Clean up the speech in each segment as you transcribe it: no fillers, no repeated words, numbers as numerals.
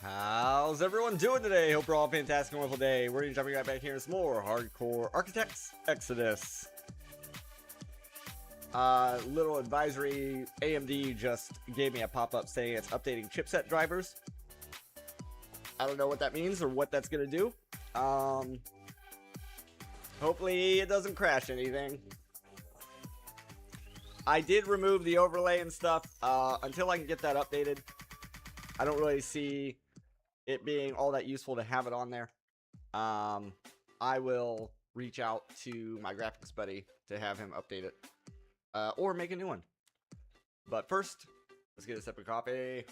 How's everyone doing today? Hope you're all fantastic and wonderful day. We're gonna jumping right back here in some more Hardcore Architects Exodus. Little advisory, AMD just gave me a pop-up saying it's updating chipset drivers. I don't know what that means or what that's gonna do. Hopefully it doesn't crash anything. I did remove the overlay and stuff. Until I can get that updated, I don't really see it being all that useful to have it on there. I will reach out to my graphics buddy to have him update it. Or make a new one. But first, let's get a separate copy.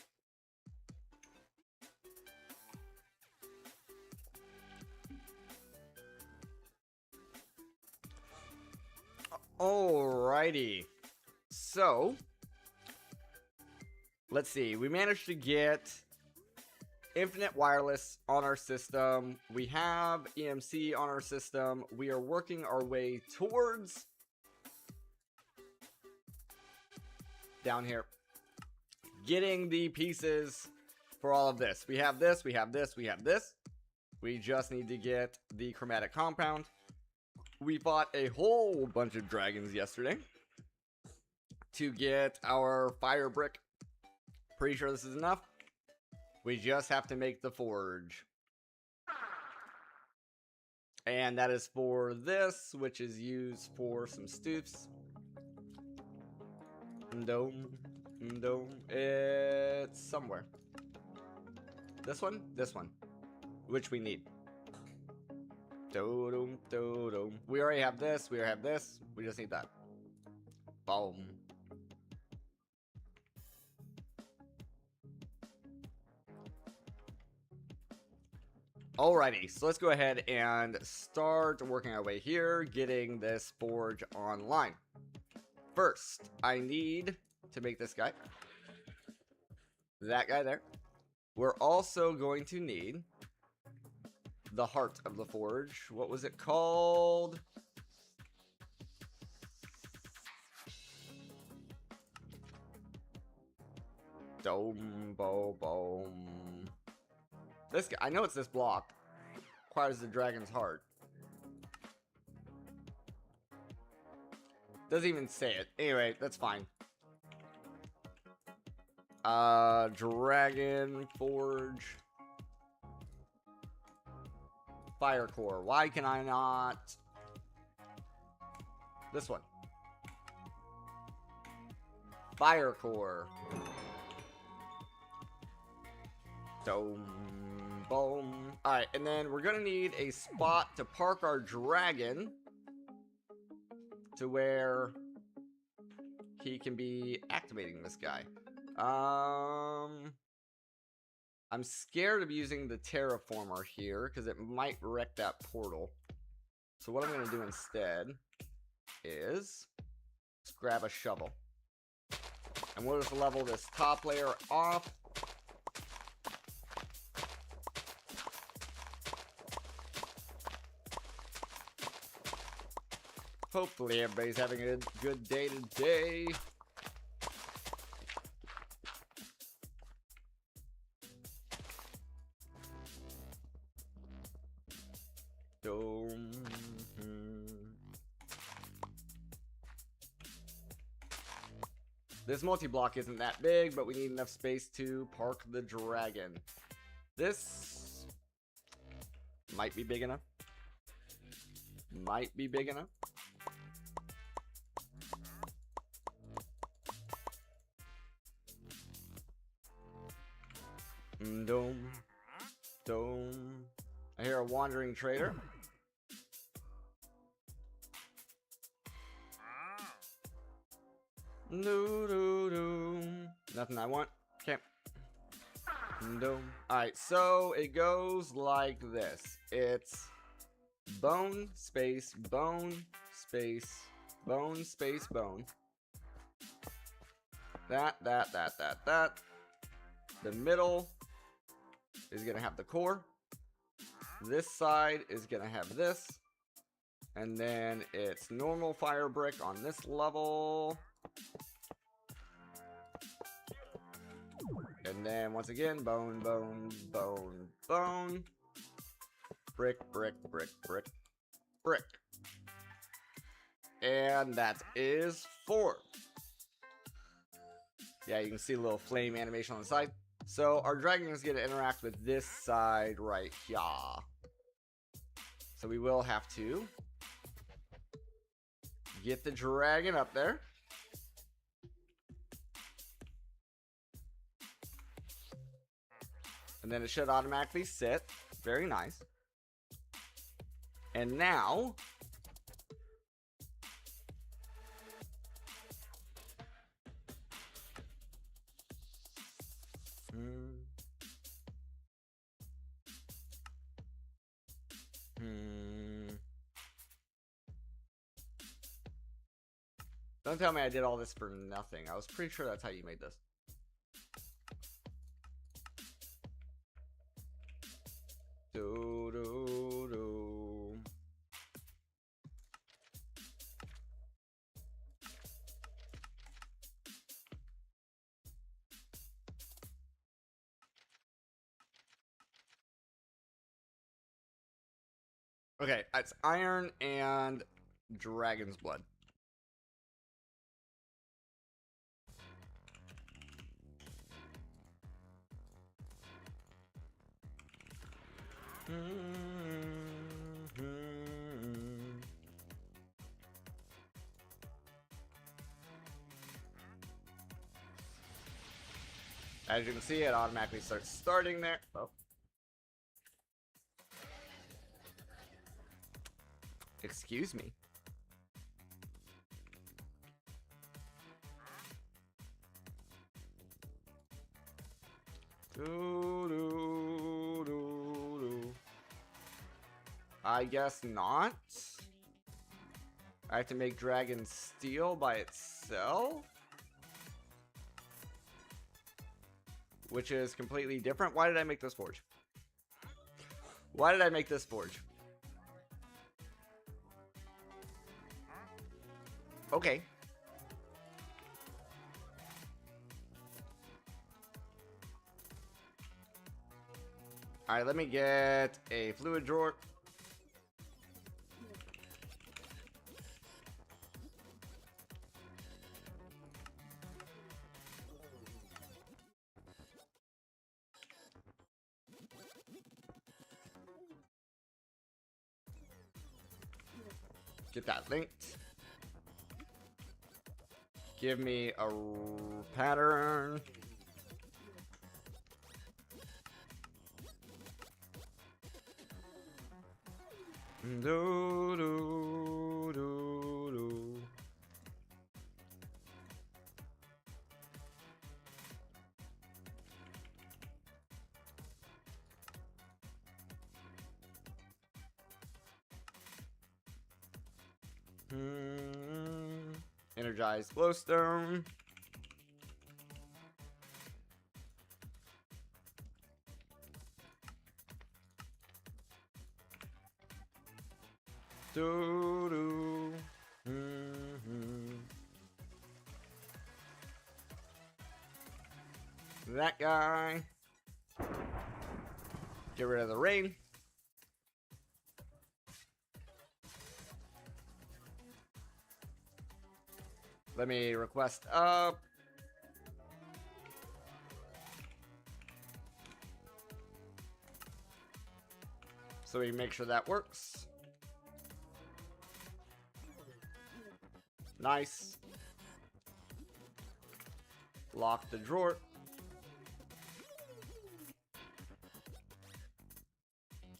Alrighty. So, let's see. We managed to get Infinite Wireless on our system. We have EMC on our system. We are working our way towards down here getting the pieces for all of this. We have this, we have this, we have this. We just need to get the chromatic compound. We fought a whole bunch of dragons yesterday to get our fire brick. Pretty sure this is enough. We just have to make the forge. And that is for this, which is used for some stoops. It's somewhere. This one? This one. Which we need. We already have this. We already have this. We just need that. Boom. Alrighty, so let's go ahead and start working our way here, getting this forge online. First, I need to make this guy. That guy there. We're also going to need the heart of the forge. What was it called? Boom. This guy, I know it's this block. Requires the dragon's heart. Doesn't even say it. Anyway, that's fine. Dragon Forge. Fire core. Why can I not? This one. Fire core. Boom. Alright, and then we're gonna need a spot to park our dragon to where he can be activating this guy. I'm scared of using the terraformer here because it might wreck that portal. So what I'm gonna do instead is just grab a shovel. And we'll just level this top layer off. Hopefully everybody's having a good day today. This multi-block isn't that big, but we need enough space to park the dragon. This might be big enough. Might be big enough. I hear a wandering trader. Nothing I want. Okay. Alright, so it goes like this. It's bone, space, bone, space, bone, space, bone. That. The middle is gonna have the core. This side is gonna have this. And then it's normal fire brick on this level. And then once again, bone, bone, bone, bone. Brick, brick, brick, brick, brick. And that is 4. Yeah, you can see a little flame animation on the side. So our dragon is going to interact with this side right here. So we will have to get the dragon up there. And then it should automatically sit. Very nice. And now Don't tell me I did all this for nothing. I was pretty sure that's how you made this. Do, do, do. Okay, it's iron and dragon's blood. As you can see, it automatically starts starting there. Oh. Excuse me. I guess not. I have to make dragon steel by itself, which is completely different. Why did I make this forge? Why did I make this forge? Okay. Alright, let me get a fluid drawer. Get that linked. Give me a pattern. Do, do, do, do. Energized glowstone. Do, do. That guy. Get rid of the rain. Let me request up. So we make sure that works. Nice. Lock the drawer.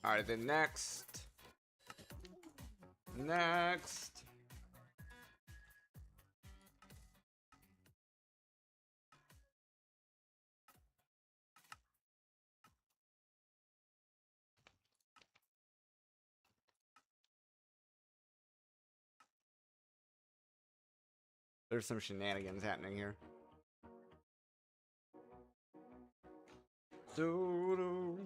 Alright, then next. Next. There's some shenanigans happening here. Doo-doo.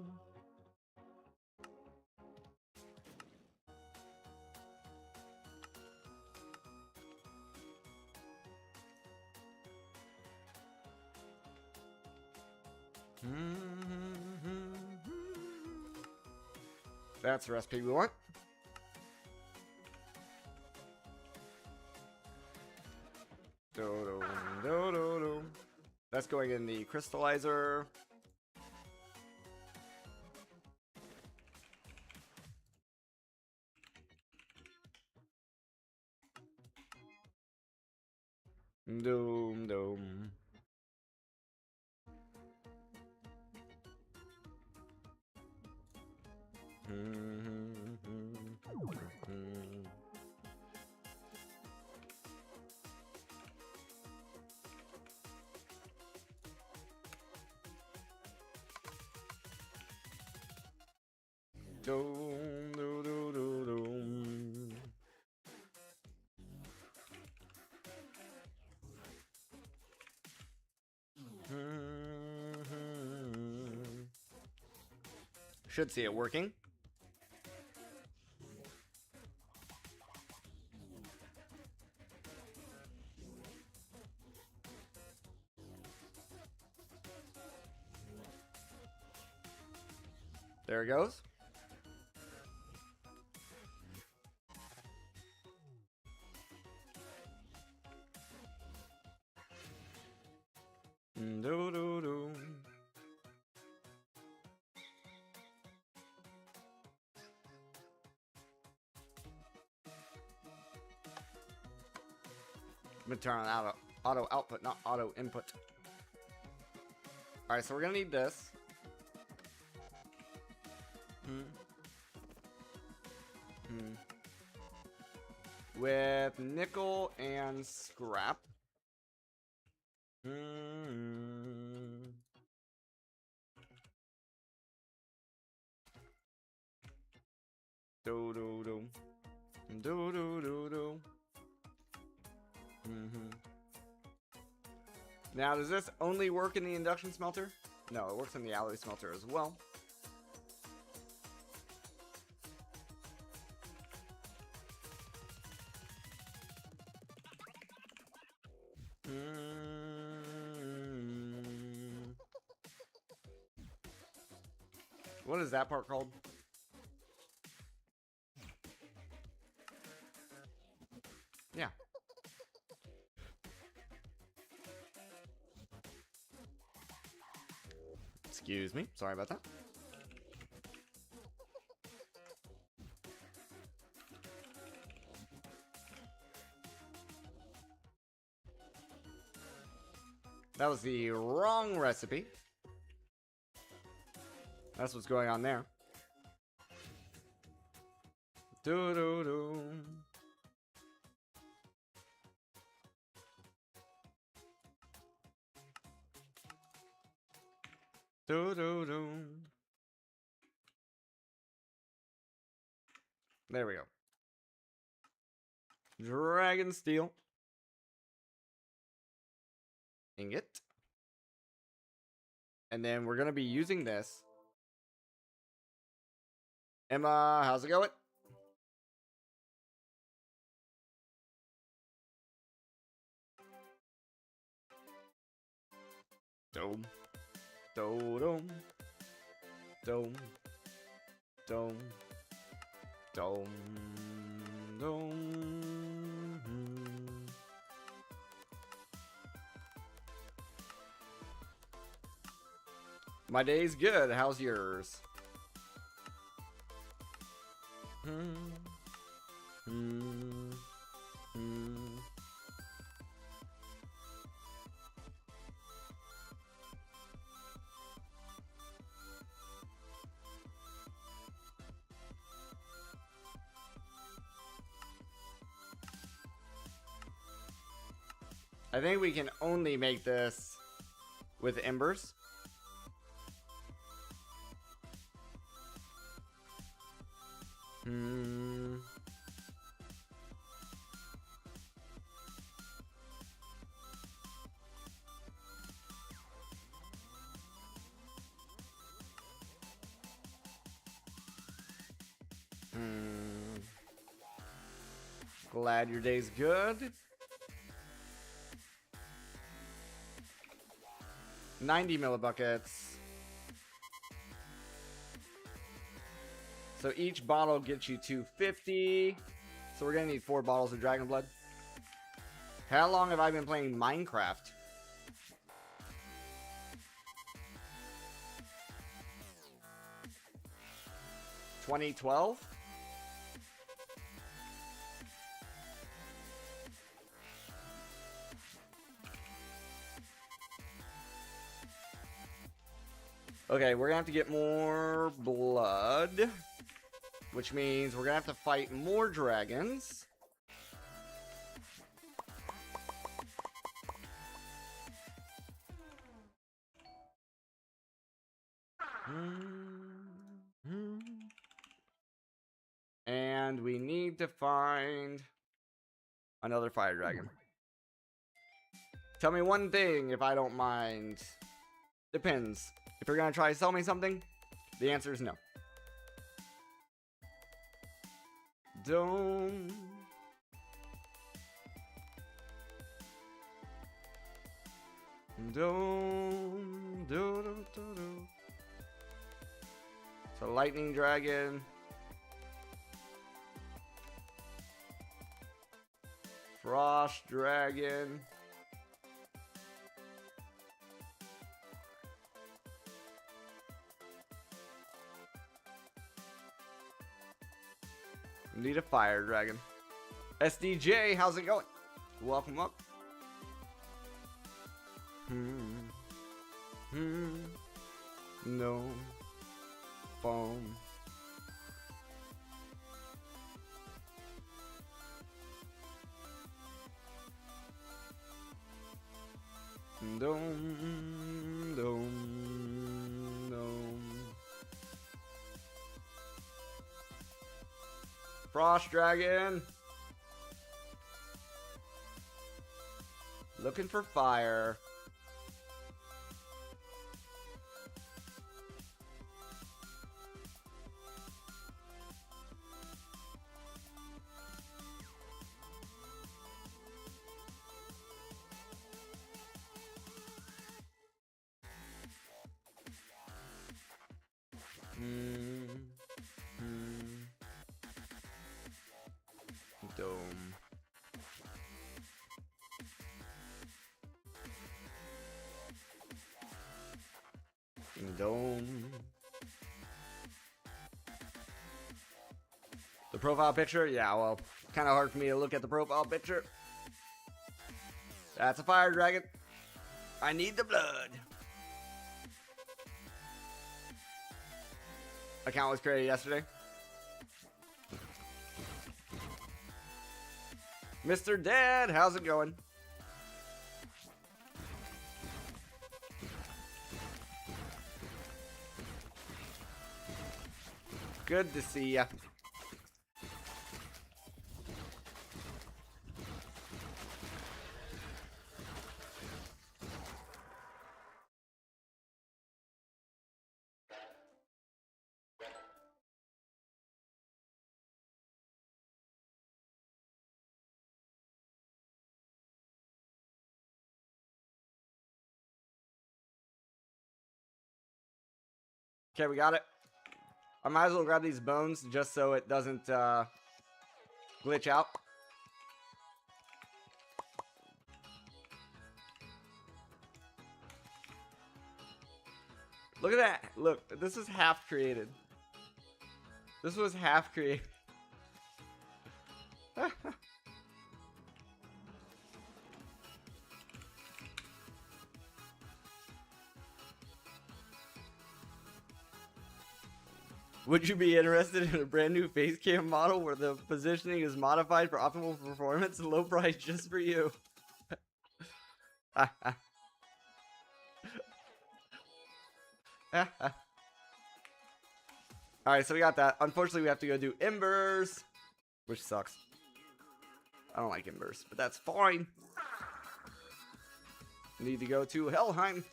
That's the recipe we want. That's going in the crystallizer. Doom, doom. Doom, doom, doom, doom, doom. Should see it working. There it goes. Do do do. I'm gonna turn on auto output, not auto input. Alright, so we're gonna need this. With nickel and scrap. Do do do. Do do do do. Now, does this only work in the induction smelter? No, it works in the alloy smelter as well. What is that part called? Yeah. Excuse me. Sorry about that. That was the wrong recipe. That's what's going on there. Do do do. Do do do. There we go. Dragon steel. Ingot. And then we're going to be using this. Emma, how's it going? Dome. Dome. Dome. Dome. Dome. Dome. My day's good. How's yours? I think we can only make this with embers. Glad your day's good. 90 millibuckets. So each bottle gets you 250. So we're gonna need 4 bottles of Dragon Blood. How long have I been playing Minecraft? $2012? Okay, we're gonna have to get more blood, which means we're gonna have to fight more dragons. And we need to find another fire dragon. Tell me one thing if I don't mind. Depends. If you're gonna try to sell me something, the answer is no. Don't. So lightning dragon. Frost dragon. Need a fire dragon. SDJ, how's it going? Welcome up. No phone. Frost dragon. Looking for fire. Dome. Dome. The profile picture? Yeah, well, kind of hard for me to look at the profile picture. That's a fire dragon. I need the blood. Account was created yesterday. Mr. Dad, how's it going? Good to see ya. Okay, we got it. I might as well grab these bones just so it doesn't glitch out. Look at that. Look, this is half created. This was half created. Would you be interested in a brand new face cam model where the positioning is modified for optimal performance and low price just for you? Alright, so we got that. Unfortunately, we have to go do Embers, which sucks. I don't like Embers, but that's fine. Need to go to Helheim.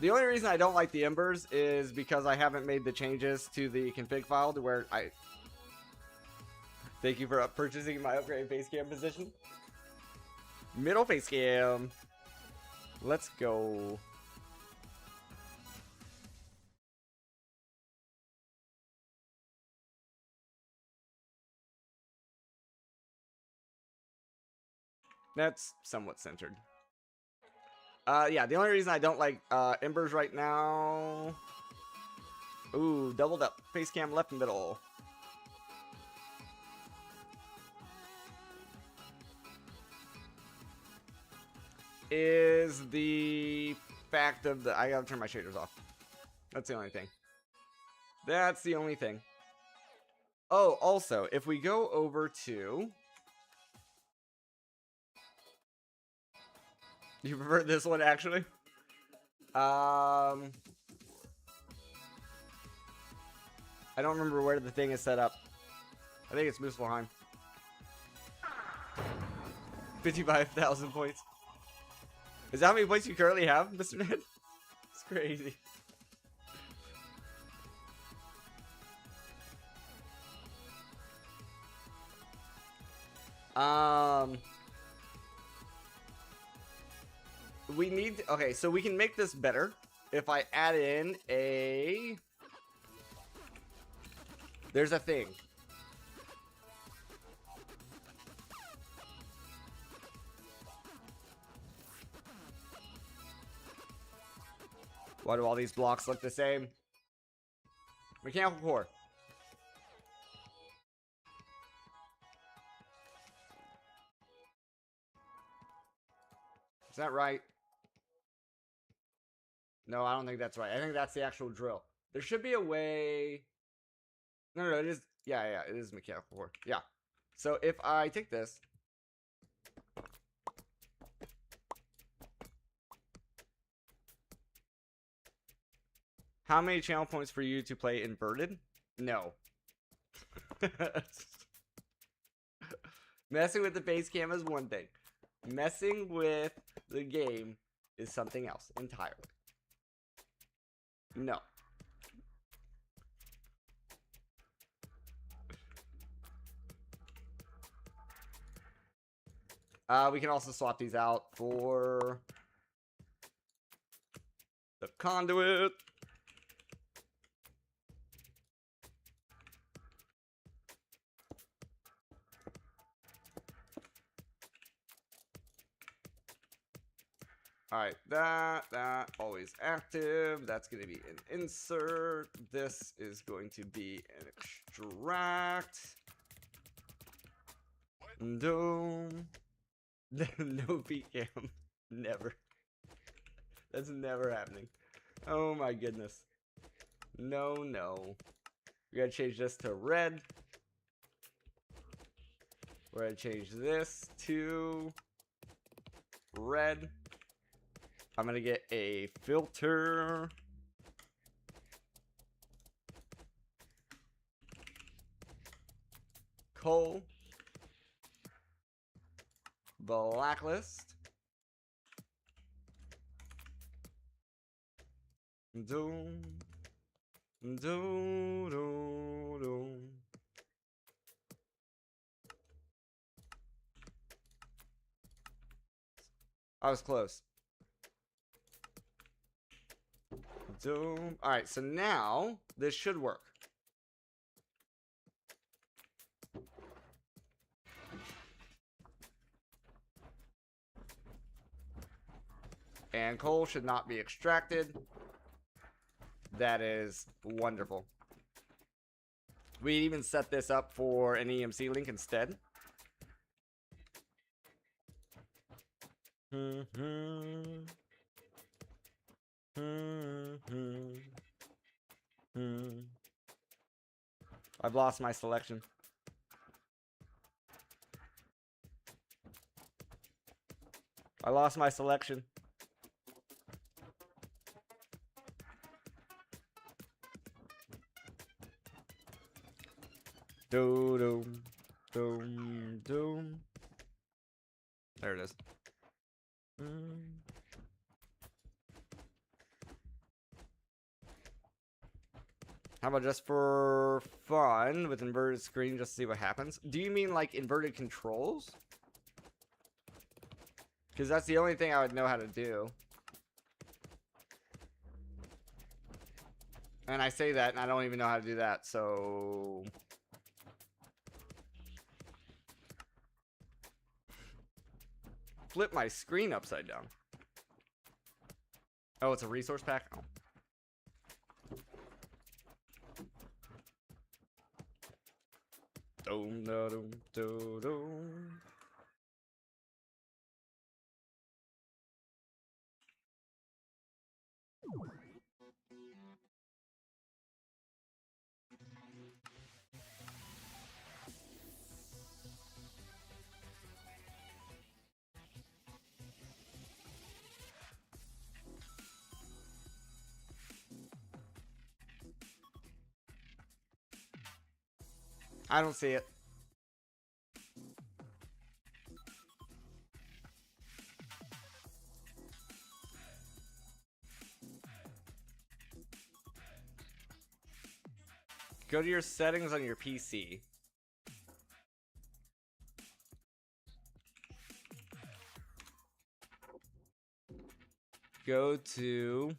The only reason I don't like the Embers is because I haven't made the changes to the config file to where I... Thank you for purchasing my upgrade base cam position. Middle face cam. Let's go. That's somewhat centered. Yeah, the only reason I don't like Embers right now. Ooh, doubled up. Face cam left and middle. Is the fact of the... I gotta turn my shaders off. That's the only thing. That's the only thing. Oh, also, if we go over to... You prefer this one, actually? I don't remember where the thing is set up. I think it's Muspelheim. 55,000 points. Is that how many points you currently have, Mr. Ned? It's crazy. We need... Okay, so we can make this better if I add in a... There's a thing. Why do all these blocks look the same? Mechanical core. Is that right? No, I don't think that's right. I think that's the actual drill. There should be a way... No, it is... Yeah, it is mechanical core. Yeah. So if I take this... How many channel points for you to play inverted? No. Messing with the face cam is one thing. Messing with the game is something else entirely. No. We can also swap these out for the conduit. Alright, that, always active. That's going to be an insert. This is going to be an extract. Dome. No PCam. Never. That's never happening. Oh my goodness. No. We gotta change this to red. We're gonna change this to red. I'm gonna get a filter. Coal. Blacklist. Doom. I was close. Doom. Alright, so now this should work. And coal should not be extracted. That is wonderful. We even set this up for an EMC link instead. I've lost my selection. I lost my selection. Doom. There it is. How about just for fun with inverted screen, just to see what happens? Do you mean like inverted controls? Because that's the only thing I would know how to do. And I say that, and I don't even know how to do that, so... Flip my screen upside down. Oh, it's a resource pack? Oh. Dum, da, dum, dum, dum. I don't see it. Go to your settings on your PC. Go to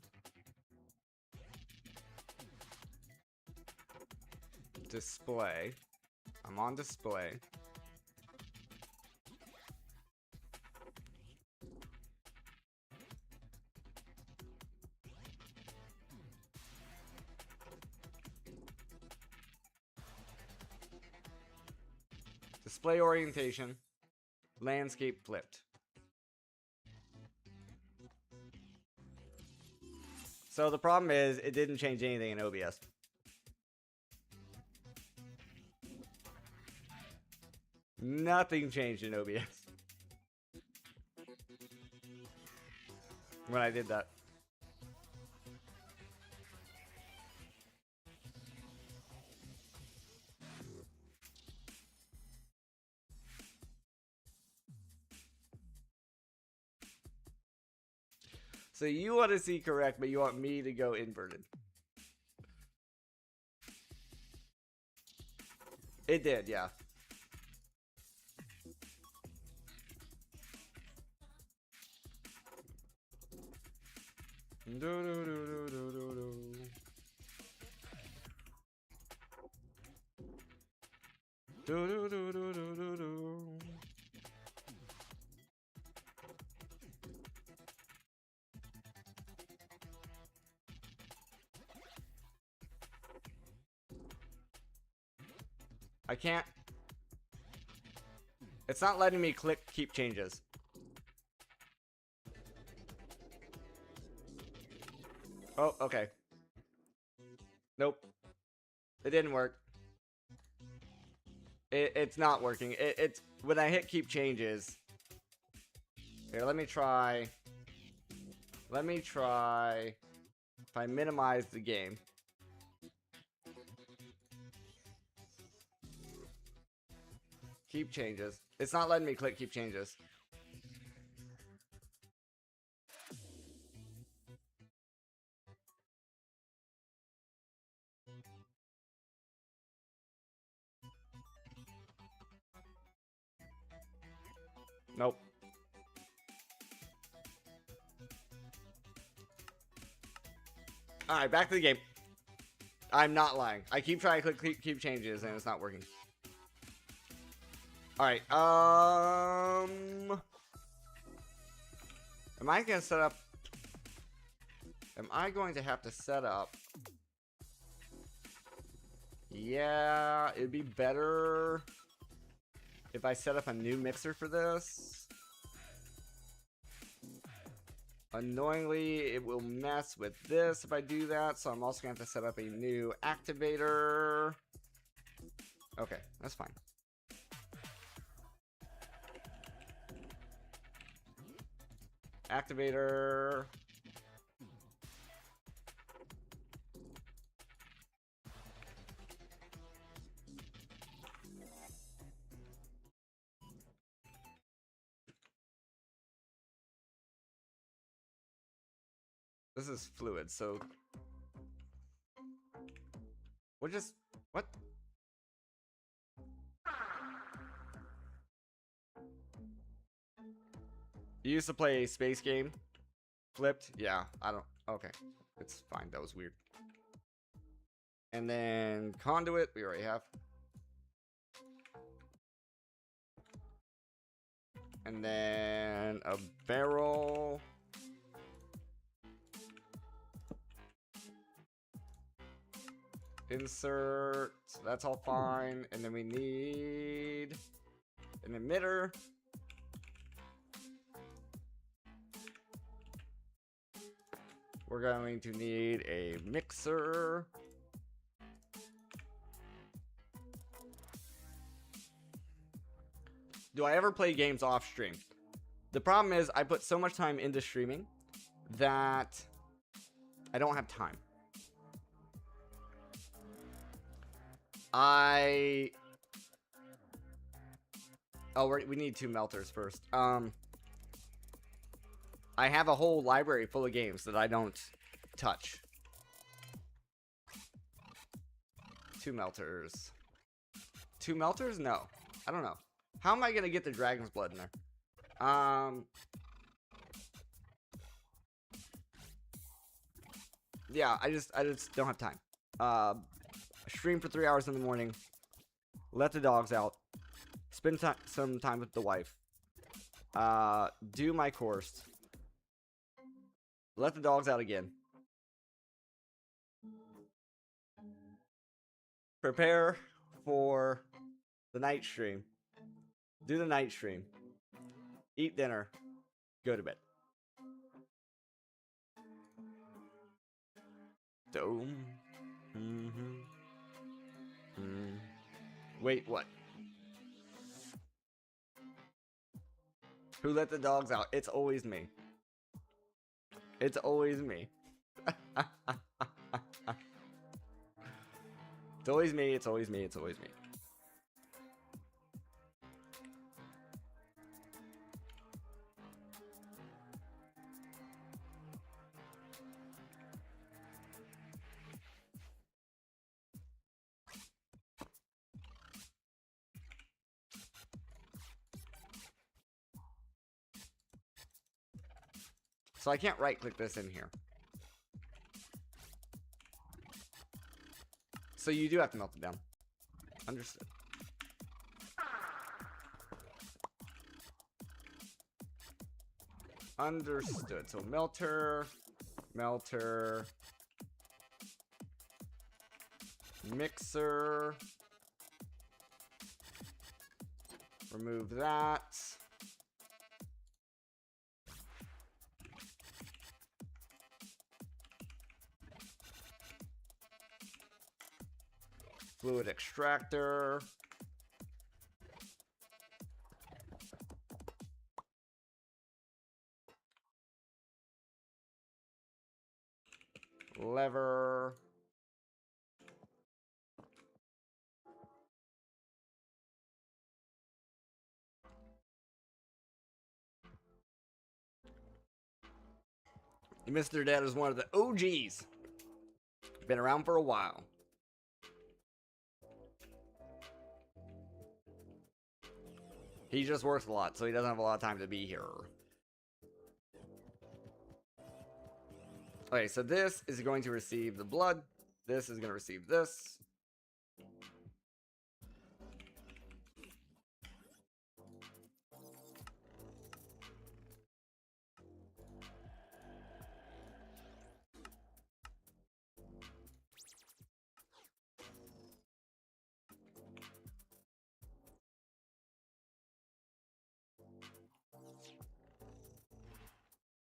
display. I'm on display. Display orientation. Landscape flipped. So the problem is, it didn't change anything in OBS. Nothing changed in OBS when I did that. So you want to see correct, but you want me to go inverted. It did, yeah. Do, do, do, do, do, do. Do, do, do, do, do, do, do. I can't. It's not letting me click keep changes. Oh, okay. Nope. It didn't work. It's not working. It's when I hit keep changes. Here, let me try. Let me try. If I minimize the game. Keep changes. It's not letting me click keep changes. Nope. Alright, back to the game. I'm not lying. I keep trying to click keep changes and it's not working. Alright, am I gonna set up... Am I going to have to set up... Yeah, it'd be better if I set up a new mixer for this. Annoyingly, it will mess with this if I do that, so I'm also going to have to set up a new activator. Okay, that's fine. Activator. This is fluid, so we'll just... What? You used to play a space game? Flipped? Yeah, I don't... Okay. It's fine. That was weird. And then conduit, we already have. And then a barrel. Insert. That's all fine. And then we need an emitter. We're going to need a mixer. Do I ever play games off stream? The problem is I put so much time into streaming that I don't have time. We need 2 melters first. I have a whole library full of games that I don't touch. 2 melters. 2 melters? No. I don't know. How am I gonna get the dragon's blood in there? Yeah, I just don't have time. Stream for 3 hours in the morning. Let the dogs out. Spend some time with the wife. Do my course. Let the dogs out again. Prepare for the night stream. Do the night stream. Eat dinner. Go to bed. Dome. Wait, what? Who let the dogs out? It's always me. It's always me. It's always me, it's always me, it's always me. So I can't right click this in here. So you do have to melt it down. Understood. Understood. So melter, melter, mixer. Remove that. Fluid extractor. Lever. Mr. Dad is one of the OGs. Been around for a while. He just works a lot, so he doesn't have a lot of time to be here. Okay, so this is going to receive the blood. This is going to receive this.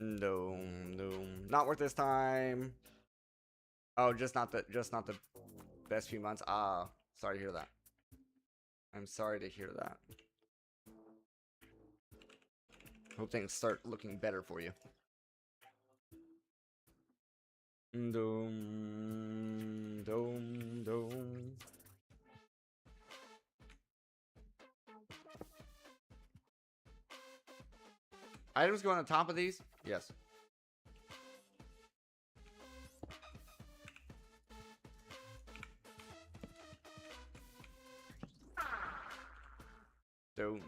No, no, not worth this time. Oh, just not the best few months. Sorry to hear that. I'm sorry to hear that. Hope things start looking better for you. Dome, dome, dome. Items go on the top of these? Yes. Do.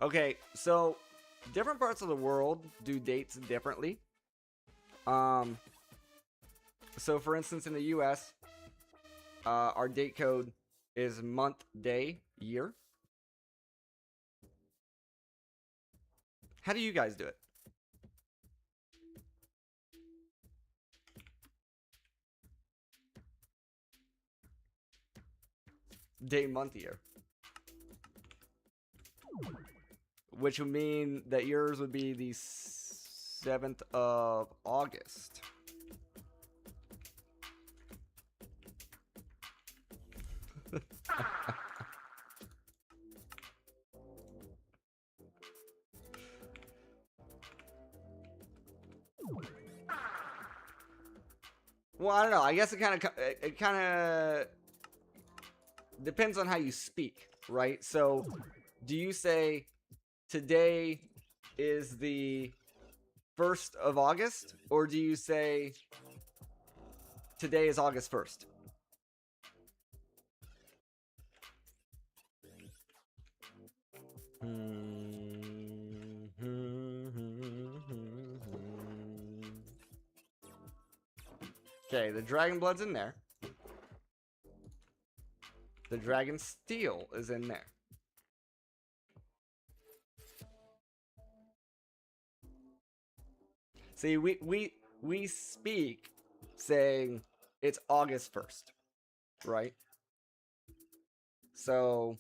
Okay, so different parts of the world do dates differently. So for instance, in the US, our date code is month, day, year. How do you guys do it? Day, month, year. Which would mean that yours would be the 7th of August. Well, I don't know. I guess it kind of depends on how you speak, right? So, do you say today is the 1st of August, or do you say today is August 1st? Okay, the Dragon Blood's in there. The Dragon Steel is in there. See, we speak saying it's August 1st, right? So,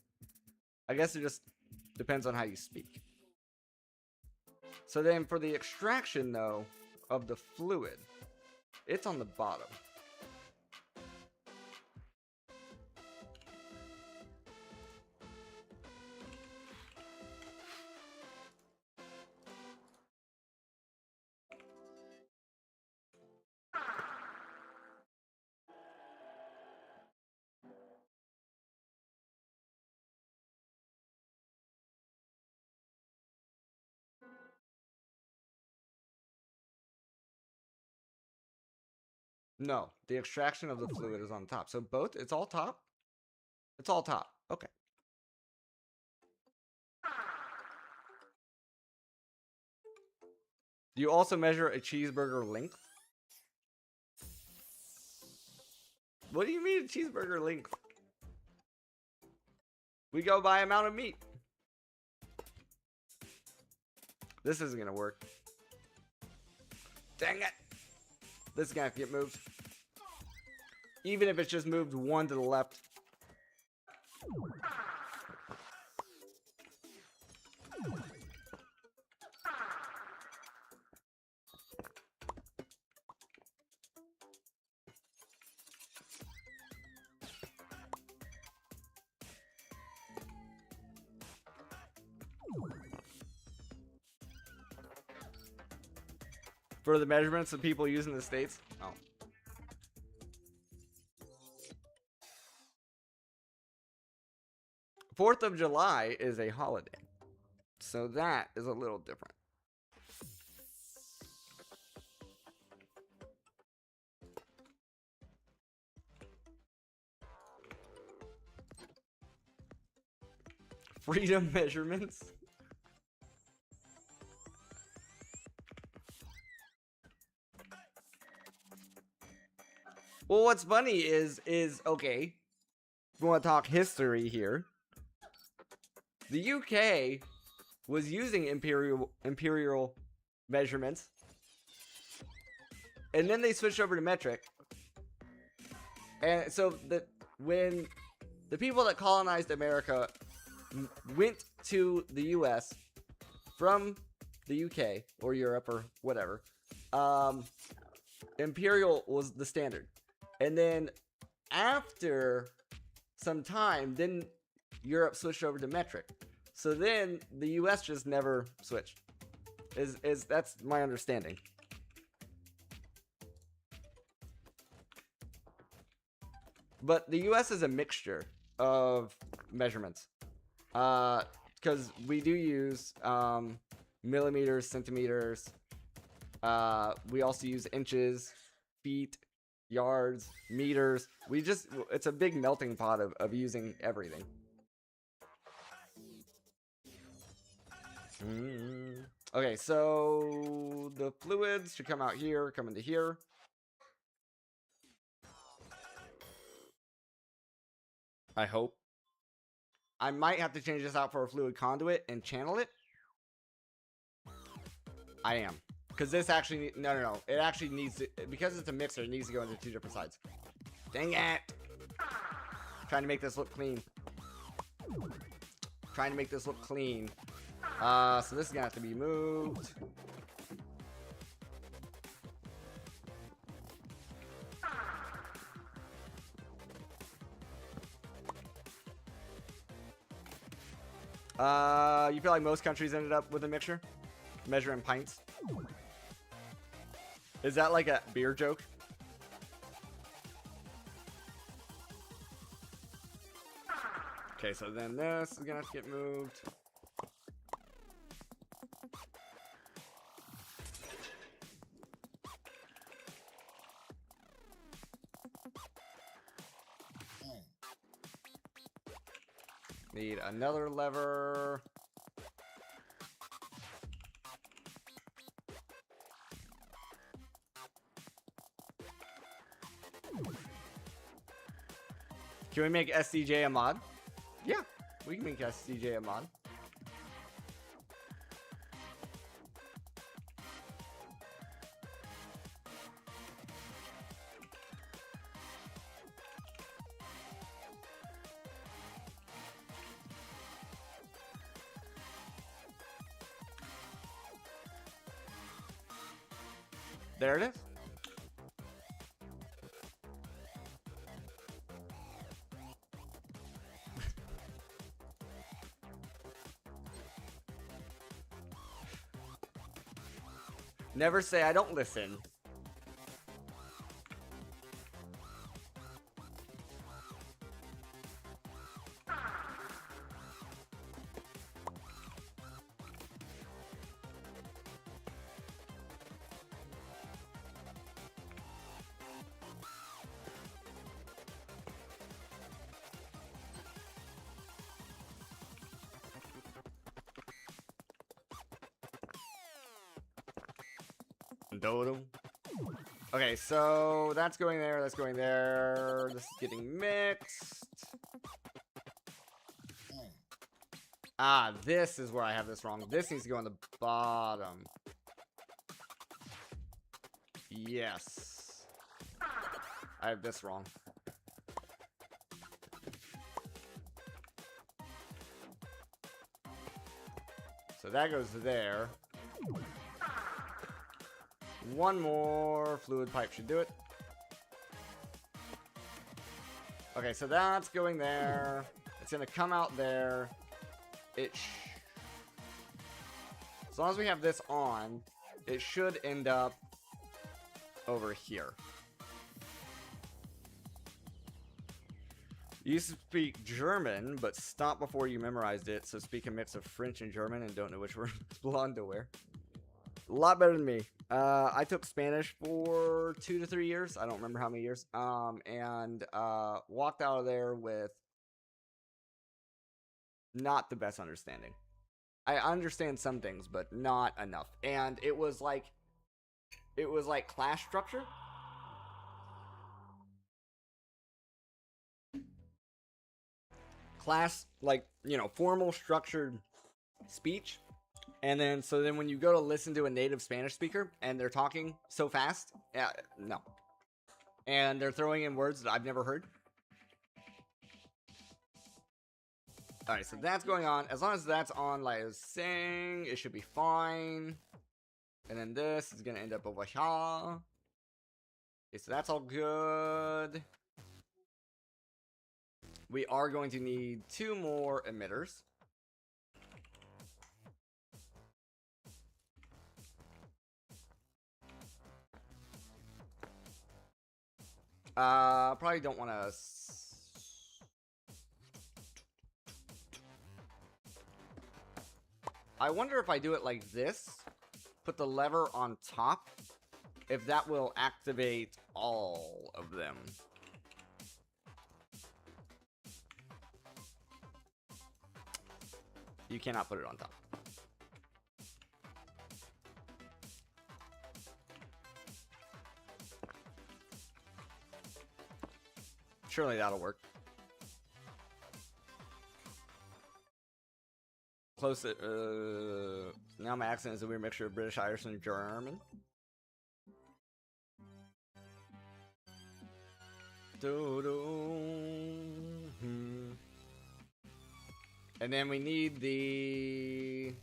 I guess it just depends on how you speak. So then for the extraction, though, of the fluid, it's on the bottom. No, the extraction of the fluid is on top. So both, it's all top? It's all top. Okay. Do you also measure a cheeseburger length? What do you mean a cheeseburger length? We go by amount of meat. This isn't gonna work. Dang it! This is gonna have to get moved. Even if it's just moved one to the left. For the measurements that people use in the States? Oh. 4th of July is a holiday. So that is a little different. Freedom measurements? Well, what's funny is okay, if we want to talk history here, the UK was using imperial measurements, and then they switched over to metric. And so when the people that colonized America went to the US from the UK or Europe or whatever, imperial was the standard. And then after some time, then Europe switched over to metric. So then the US just never switched. That's my understanding. But the US is a mixture of measurements. Because we do use millimeters, centimeters. We also use inches, feet, yards, meters. It's a big melting pot of using everything. Okay, so the fluids should come out here, come into here. I hope. I might have to change this out for a fluid conduit and channel it. I am. Because this actually... No. It actually needs to... Because it's a mixer, it needs to go into 2 different sides. Dang it! Trying to make this look clean. Trying to make this look clean. So this is going to have to be moved. You feel like most countries ended up with a mixture? Measure in pints. Is that like a beer joke? Okay, so then this is gonna have to get moved. Need another lever. Can we make SCJ a mod? Yeah, we can make SCJ a mod. There it is. Never say I don't listen. Dodo. Okay, so that's going there, that's going there. This is getting mixed. Ah, this is where I have this wrong. This needs to go on the bottom. Yes. I have this wrong. So that goes there. One more fluid pipe should do it. Okay, so that's going there. It's gonna come out there. As long as we have this on, it should end up over here. You used to speak German, but stop before you memorized it, so speak a mix of French and German and don't know which word belong to where. A lot better than me. I took Spanish for 2 to 3 years. I don't remember how many years. And walked out of there with not the best understanding. I understand some things, but not enough. And it was like class structure. Class, like, you know, formal structured speech. And then, so then when you go to listen to a native Spanish speaker and they're talking so fast, no. And they're throwing in words that I've never heard. Alright, so that's going on. As long as that's on, like I was saying, it should be fine. And then this is going to end up over here. Okay, so that's all good. We are going to need 2 more emitters. Probably don't want to... I wonder if I do it like this, put the lever on top, if that will activate all of them. You cannot put it on top. Surely that'll work. Close it. Now my accent is a weird mixture of British, Irish, and German. And then we need the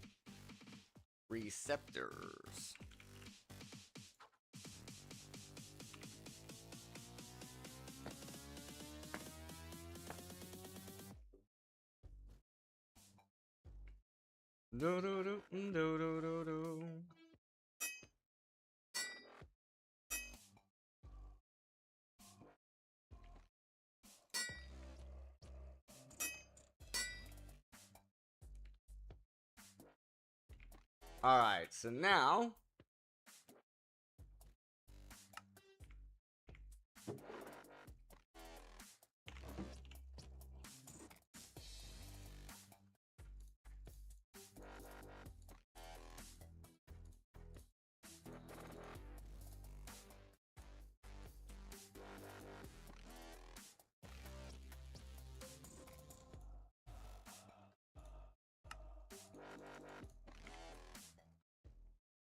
receptors. Do do do do do do do. All right, so now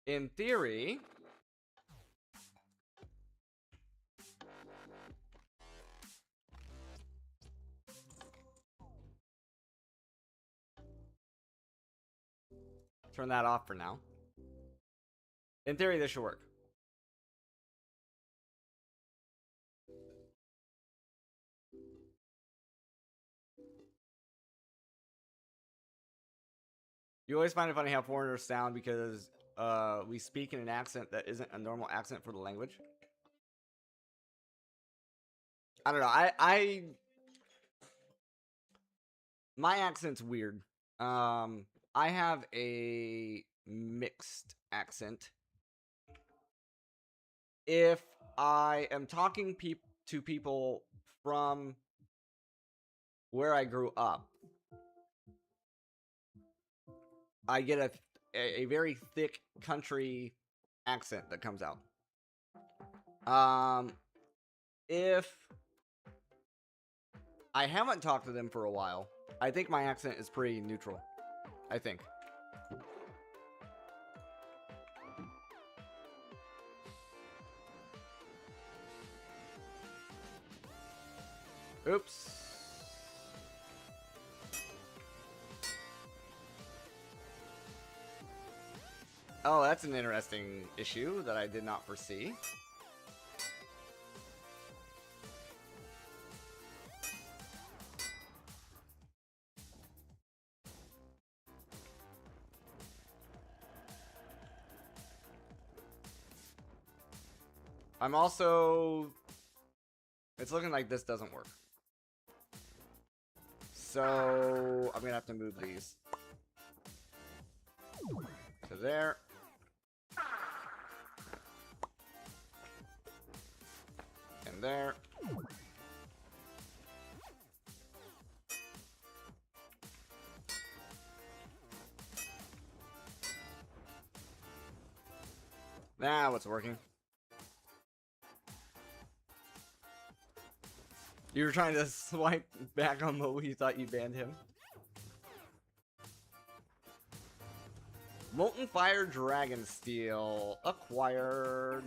in theory, turn that off for now. In theory, this should work. You always find it funny how foreigners sound because we speak in an accent that isn't a normal accent for the language. I don't know. My accent's weird. I have a mixed accent. If I am talking to people from where I grew up, I get a very thick country accent that comes out. If I haven't talked to them for a while, I think my accent is pretty neutral. I think. Oops. Oh, that's an interesting issue that I did not foresee. I'm also... It's looking like this doesn't work. So I'm gonna have to move these to there. And there. Now it's working. You were trying to swipe back on Mo, you thought you banned him. Molten Fire Dragon Steel acquired.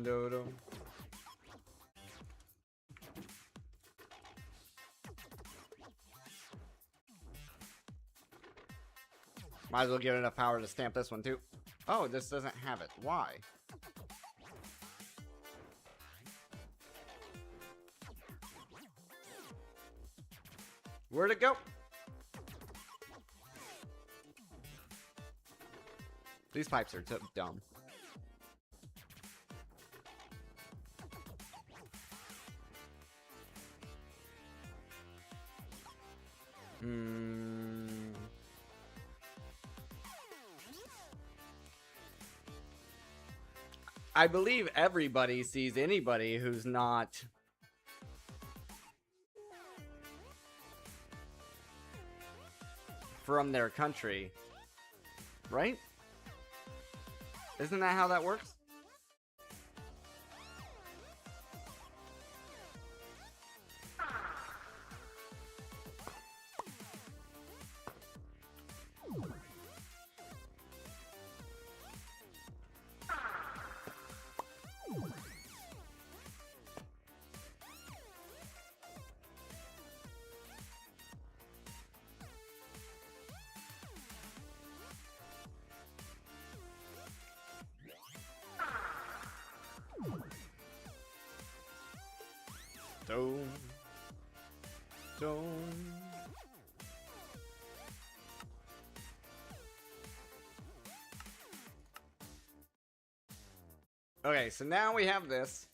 Dodo. Might as well give it enough power to stamp this one too. Oh, this doesn't have it. Why? Where'd it go? These pipes are dumb. I believe everybody sees anybody who's not from their country, right? Isn't that how that works? Don't. Okay, so now we have this.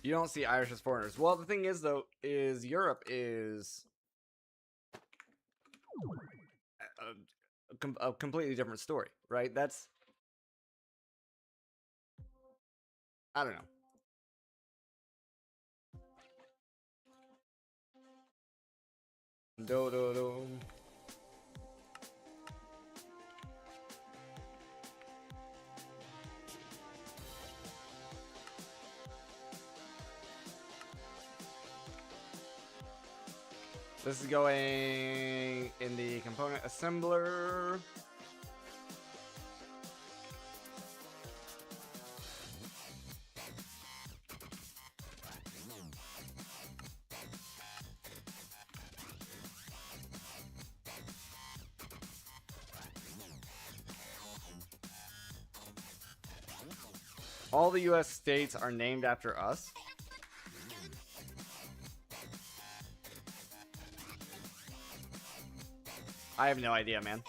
You don't see Irish as foreigners. Well, the thing is, though, is Europe is a completely different story, right? That's... I don't know. Do do do. This is going in the component assembler. All the US states are named after us. I have no idea, man.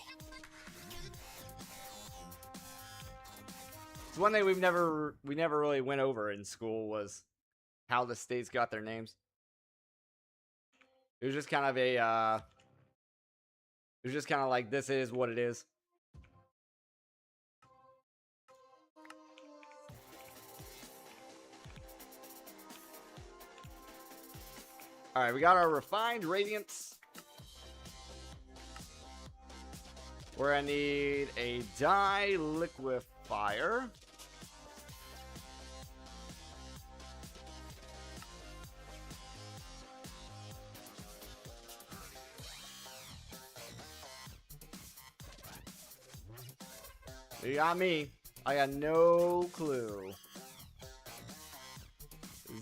It's one thing we never really went over in school was how the states got their names. It was just kind of a it was just kind of like, this is what it is. All right, we got our refined radiance. We're gonna need a dye liquefier. You got me. I got no clue.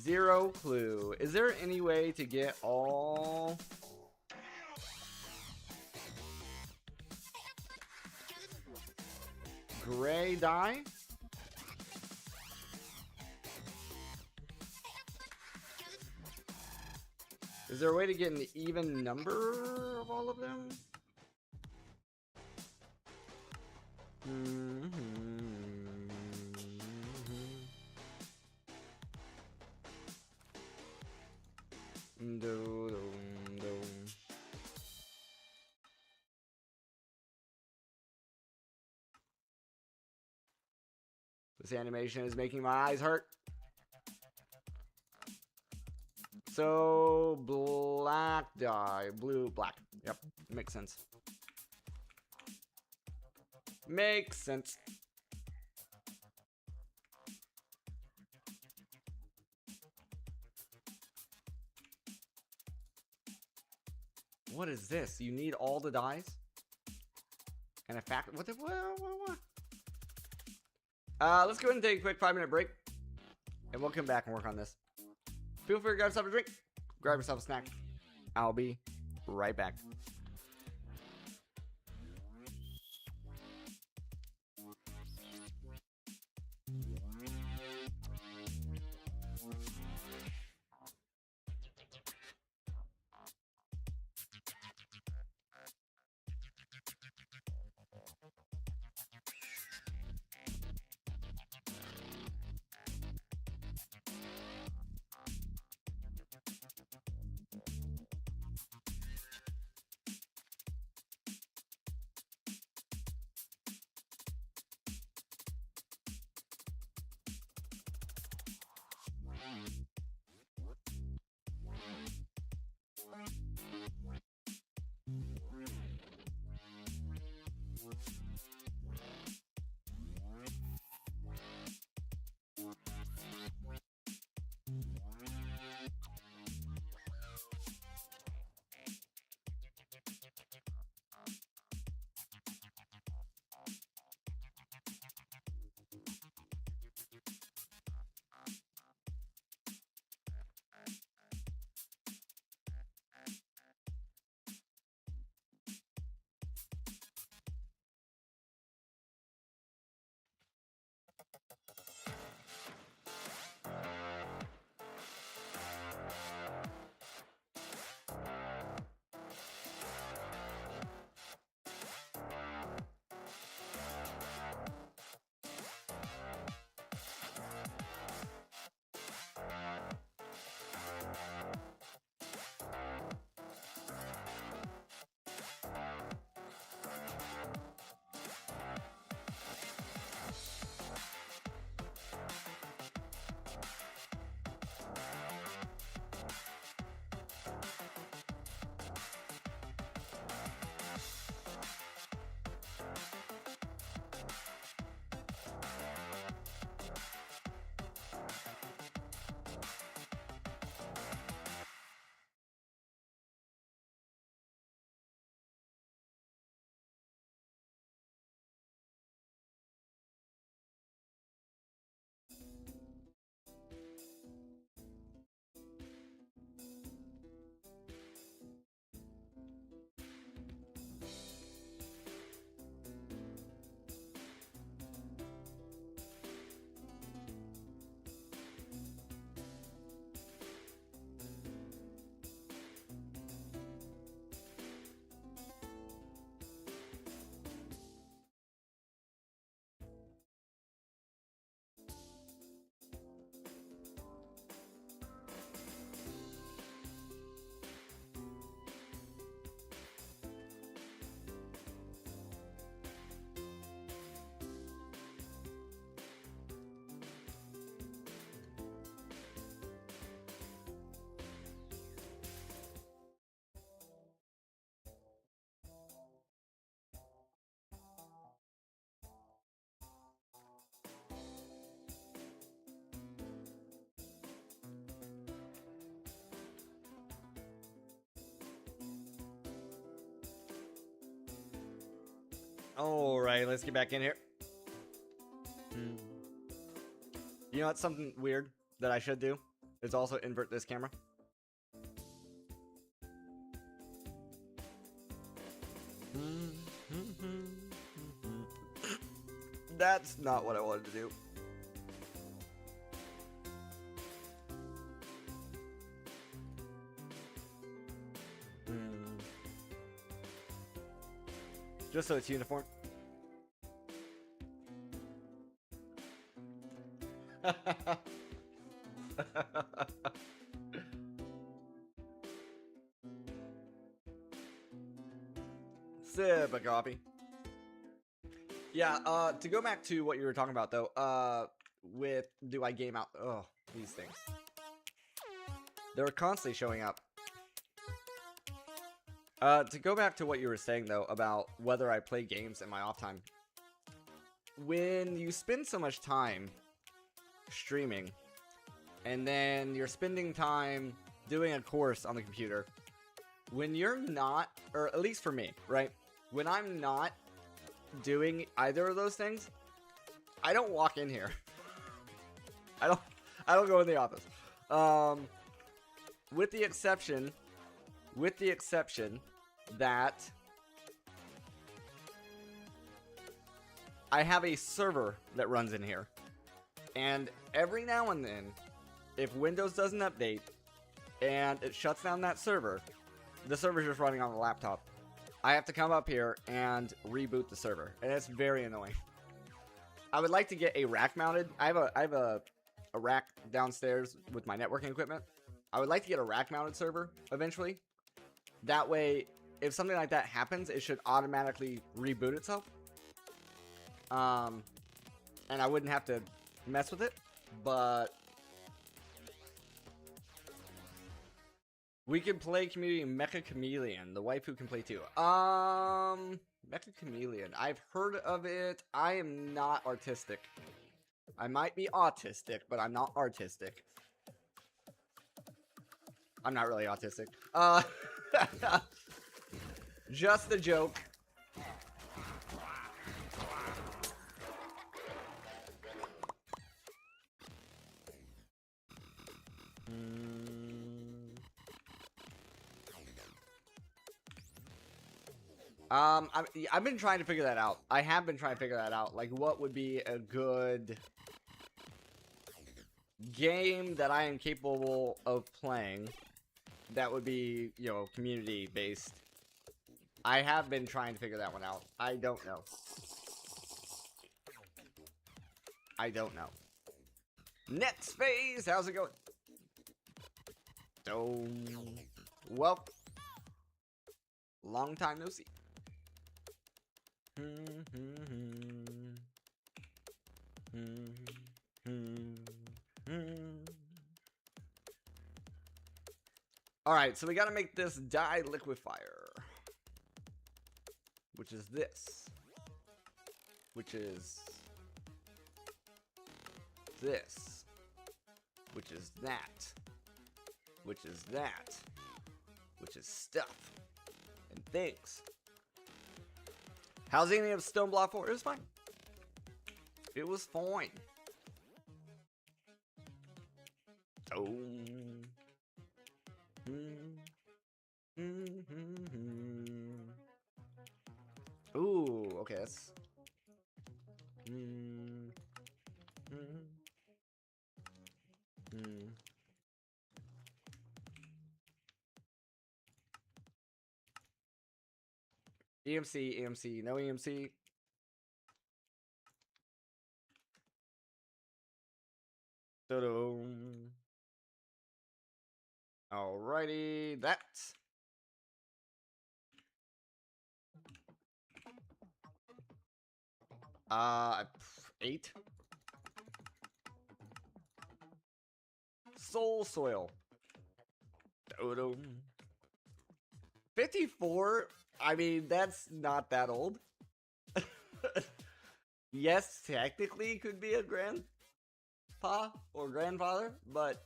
Zero clue. Is there any way to get all... gray dye? Is there a way to get an even number of all of them? This animation is making my eyes hurt. So, black dye. Blue, black. Yep, makes sense. Makes sense. What is this? You need all the dyes? And a fact... What? Let's go ahead and take a quick 5-minute break. And we'll come back and work on this. Feel free to grab yourself a drink. Grab yourself a snack. I'll be right back. Alright, let's get back in here. You know what's something weird that I should do? Is also invert this camera. That's not what I wanted to do. Just so it's uniform. Sip a copy. Yeah, to go back to what you were talking about though, with do I game out? Oh, these things. They're constantly showing up. To go back to what you were saying though about whether I play games in my off time. When you spend so much time streaming, and then you're spending time doing a course on the computer, when you're not, or at least for me, right? When I'm not doing either of those things, I don't walk in here. I don't go in the office. With the exception that I have a server that runs in here. And every now and then, if Windows doesn't update and it shuts down that server, the server's just running on the laptop. I have to come up here and reboot the server, and it's very annoying. I would like to get a rack mounted. I have a rack downstairs with my networking equipment. I would like to get a rack mounted server eventually. That way, if something like that happens, it should automatically reboot itself. And I wouldn't have to mess with it, but we can play Community Mecha Chameleon. The waifu can play too. Mecha Chameleon. I've heard of it. I am not artistic. I might be autistic, but I'm not artistic. I'm not really autistic. Just a joke. I've been trying to figure that out. I have been trying to figure that out. Like, what would be a good game that I am capable of playing that would be, you know, community based. I have been trying to figure that one out. I don't know. I don't know. Next phase, how's it going? Oh, well, long time no see. Alright, so we gotta make this dye liquefier. Which is this. Which is this. Which is that. Which is that. Which is stuff. And things. How's any of Stone Block 4? It was fine. It was fine. Oh. Ooh, okay, that's... EMC, EMC, no EMC. Alrighty, that. Uh, 8. Soul Soil. 54? I mean, that's not that old. Yes, technically could be a grandpa or grandfather, but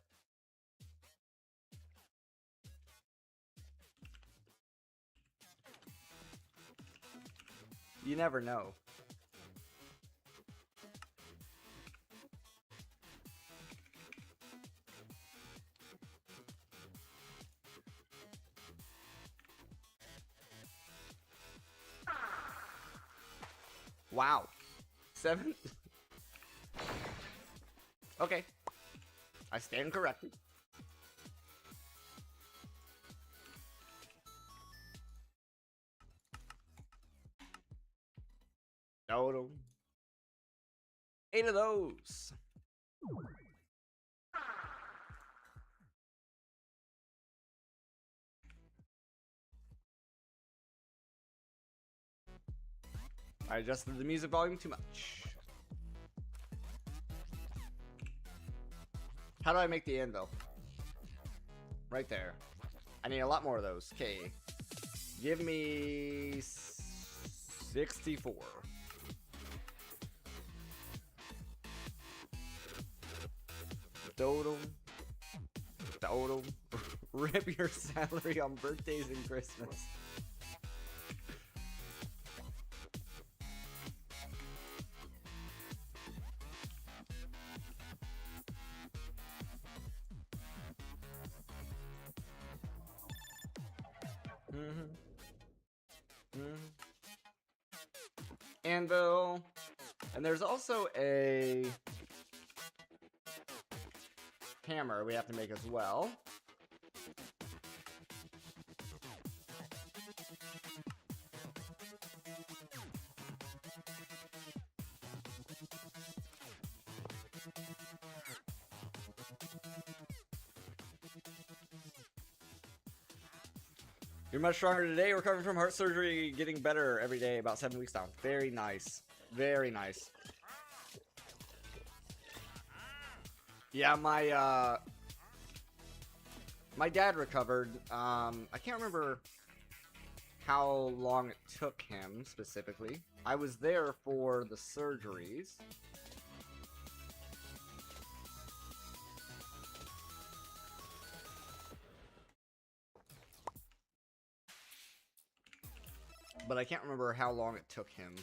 You never know. Wow. 7? Okay. I stand corrected. Total. 8 of those. I adjusted the music volume too much. How do I make the anvil? Right there. I need a lot more of those. Okay. Give me 64. Total. Total. Rip your salary on birthdays and Christmas. Anvil. And there's also a hammer we have to make as well. You're much stronger today, recovering from heart surgery, getting better every day, about 7 weeks down. Very nice. Very nice. Yeah, my dad recovered. I can't remember how long it took him specifically. I was there for the surgeries. But I can't remember how long it took him.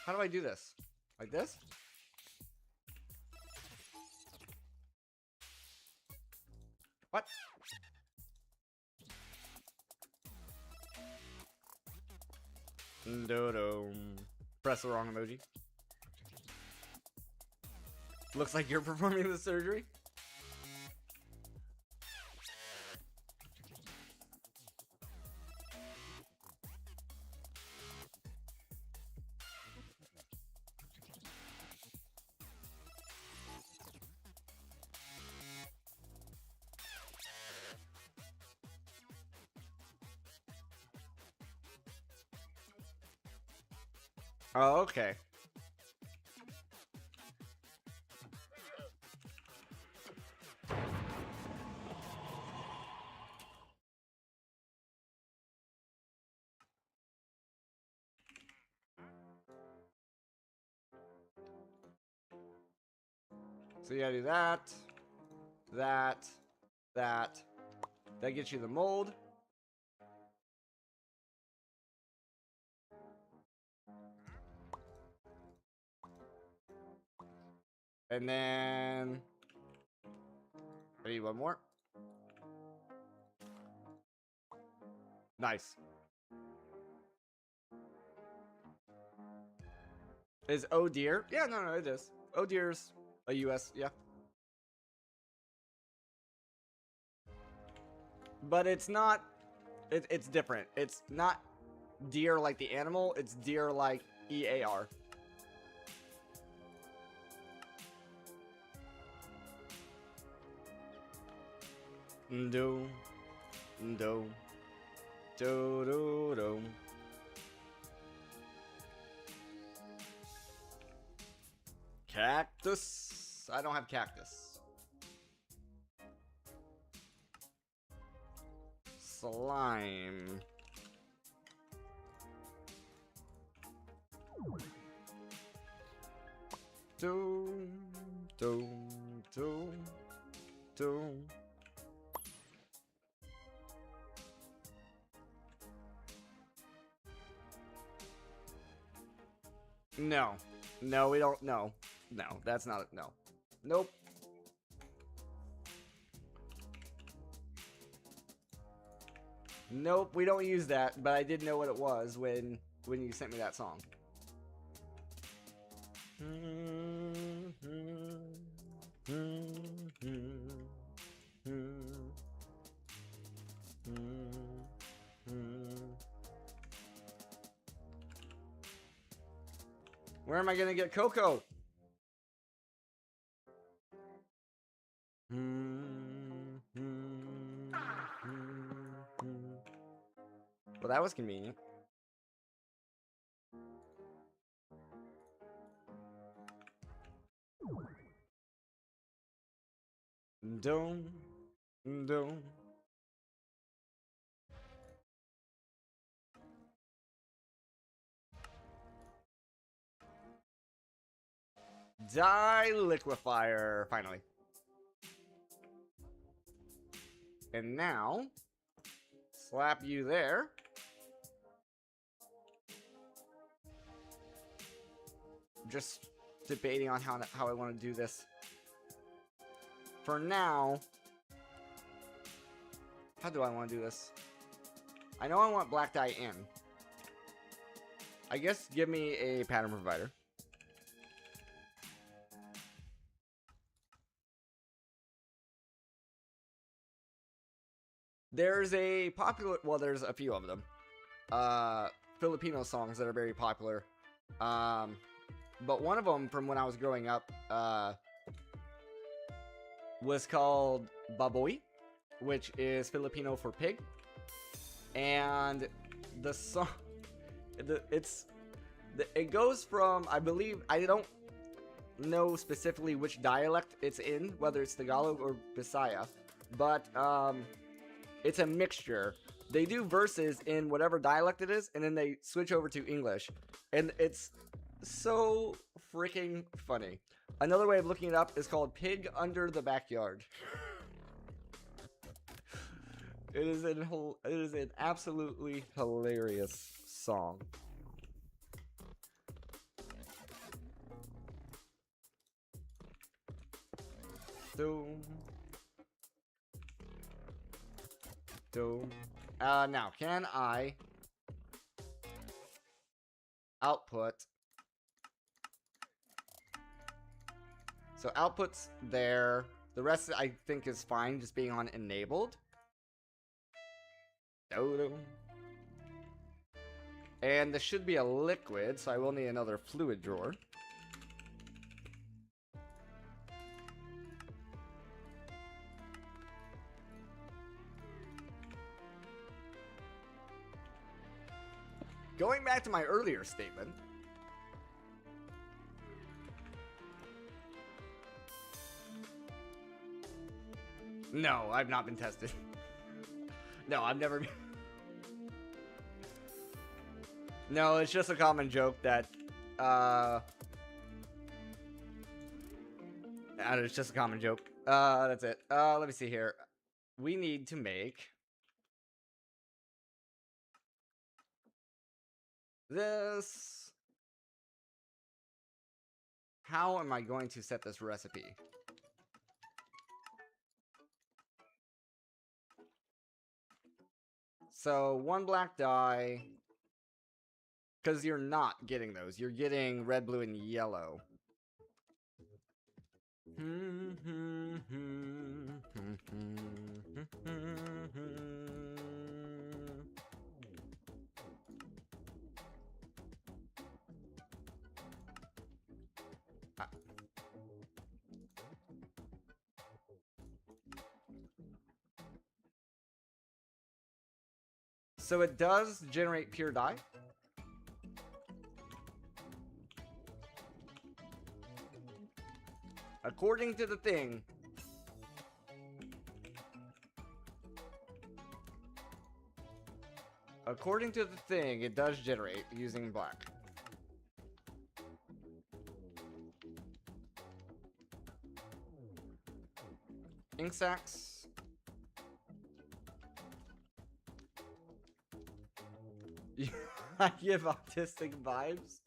How do I do this? Like this? What? Dodo. Press the wrong emoji. Looks like you're performing the surgery. Oh, okay. So you gotta do that, that. That gets you the mold. And then I need one more. Nice. Is Oh Dear? Yeah, no, it is. Oh Dear's a US, yeah. But it's not, it's different. It's not deer like the animal, it's deer like EAR. Do, do, do, do, do. Cactus. I don't have cactus. Slime. Doom, doom, doom, doom. No. No, we don't. No. No, that's not it. No. Nope. Nope, we don't use that, but I did know what it was when you sent me that song. Where am I gonna get cocoa? Well, that was convenient. Dome, dome. Die liquefier, finally. And now, slap you there. Just debating on how I want to do this. For now, how do I want to do this? I know I want black dye in. I guess give me a pattern provider. There's a popular, well, there's a few of them. Filipino songs that are very popular. But one of them from when I was growing up, was called Baboy, which is Filipino for pig. And the song, it goes from, I believe, I don't know specifically which dialect it's in, whether it's Tagalog or Bisaya, but it's a mixture. They do verses in whatever dialect it is, and then they switch over to English, and it's so freaking funny. Another way of looking it up is called Pig Under the Backyard. It is an absolutely hilarious song. Doom. Doom. Now, can I output? So output's there. The rest I think is fine, just being on enabled. And this should be a liquid, so I will need another fluid drawer. Going back to my earlier statement, no, I've not been tested. No, I've never been. No, it's just a common joke that, it's just a common joke. That's it. Let me see here. We need to make this. How am I going to set this recipe? So, one black dye. Because you're not getting those. You're getting red, blue, and yellow. So it does generate pure dye. According to the thing, it does generate using black. ink sacks. I give autistic vibes.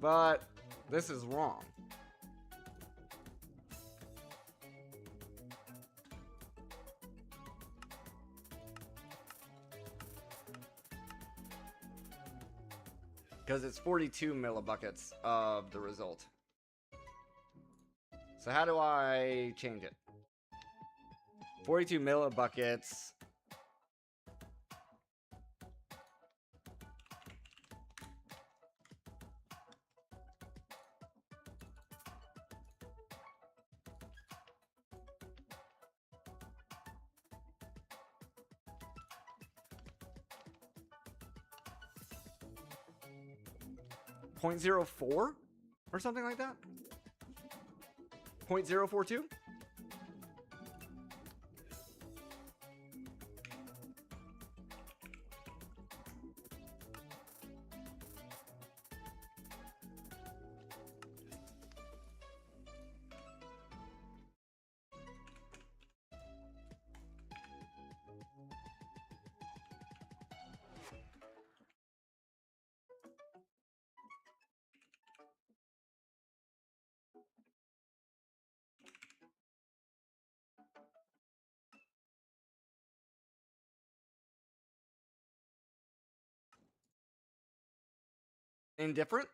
But this is wrong. Because it's 42 millibuckets of the result. So how do I change it? 42 millibuckets. .04 or something like that. 0.042. Indifferent.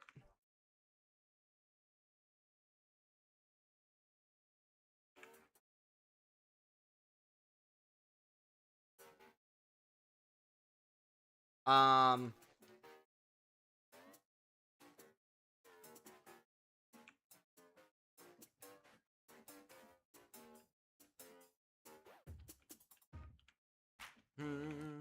Um. Hmm.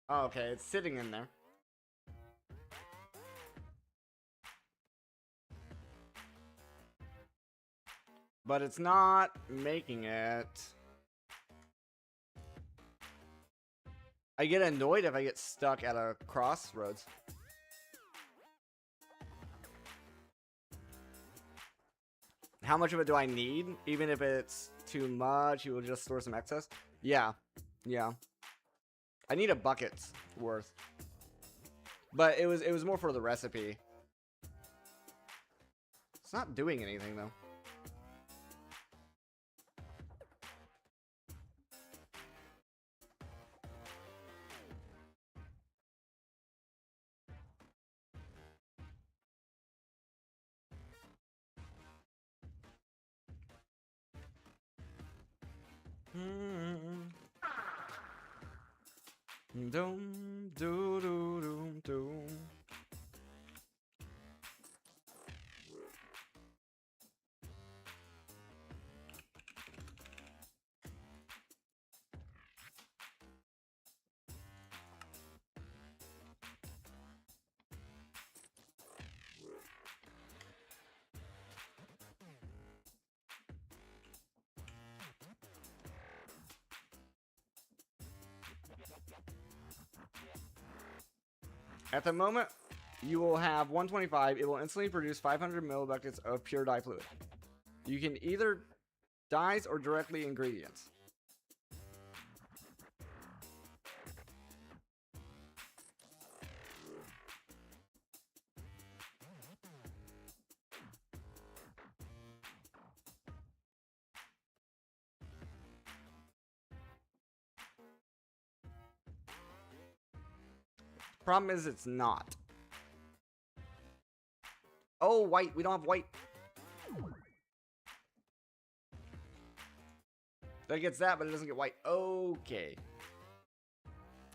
Oh, okay, it's sitting in there. But it's not making it. I get annoyed if I get stuck at a crossroads. How much of it do I need? Even if it's too much, you will just store some excess? Yeah. Yeah. I need a bucket's worth. But it was more for the recipe. It's not doing anything though. Doom, doo, doo, doom, doom. At the moment, you will have 125. It will instantly produce 500 millibuckets of pure dye fluid. You can either dyes or directly ingredients. Problem is, it's not. Oh, white. We don't have white. That gets that, but it doesn't get white. Okay.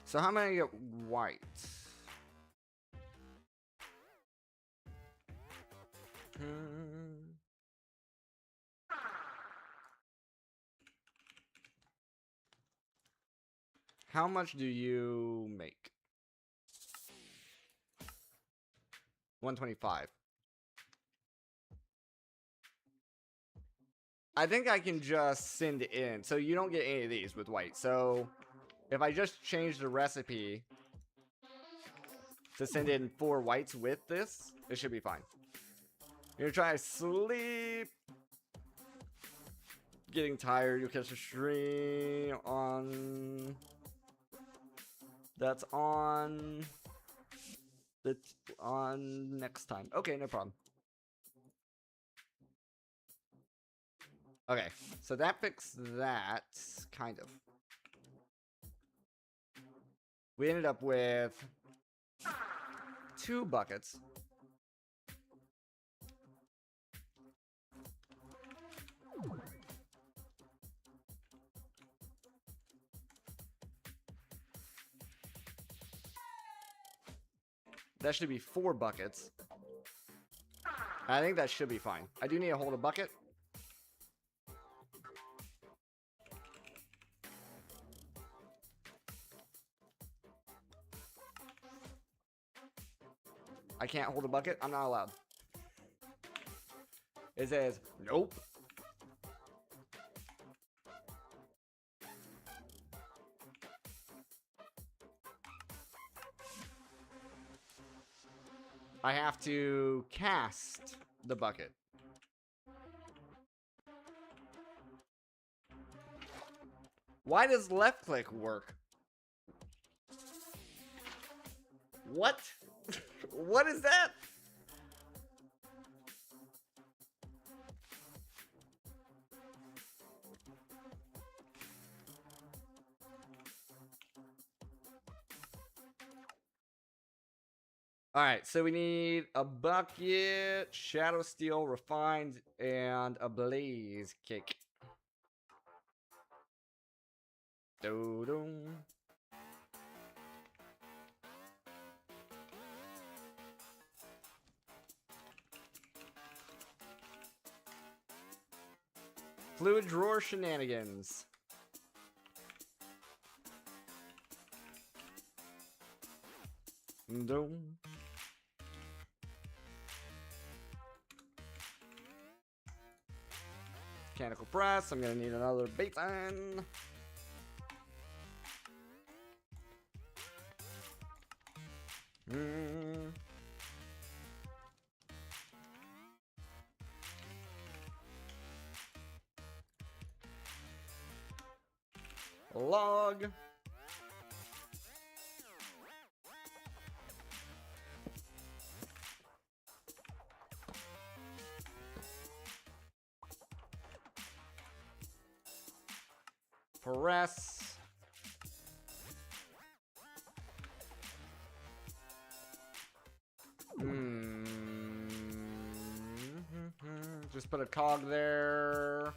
So how am I gonna get white? How much do you make? 125. I think I can just send it in. So you don't get any of these with white. So if I just change the recipe to send in 4 whites with this, it should be fine. You're gonna try to sleep. Getting tired, you'll catch a stream on. That's on. That's on next time. Okay, no problem. Okay, so that fixed that, kind of. We ended up with 2 buckets. That should be 4 buckets. I think that should be fine. I do need to hold a bucket. I can't hold a bucket. I'm not allowed. It says, nope. I have to cast the bucket. Why does left click work? What? What is that? Alright, so we need a bucket, shadow steel, refined, and a blaze cake. Do-dum. Fluid drawer shenanigans. Dum. Mechanical press. I'm gonna need another basin. Log. Press. Just put a cog there.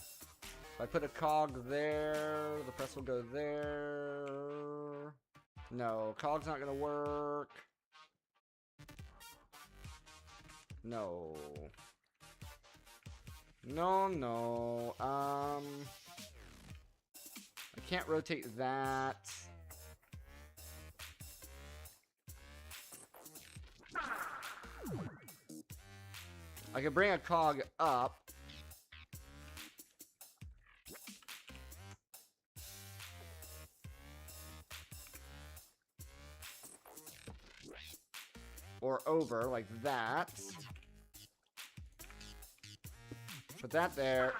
If I put a cog there, the press will go there. No, cog's not gonna work. No. No. I can't rotate that. I could bring a cog up. Or over, like that. Put that there.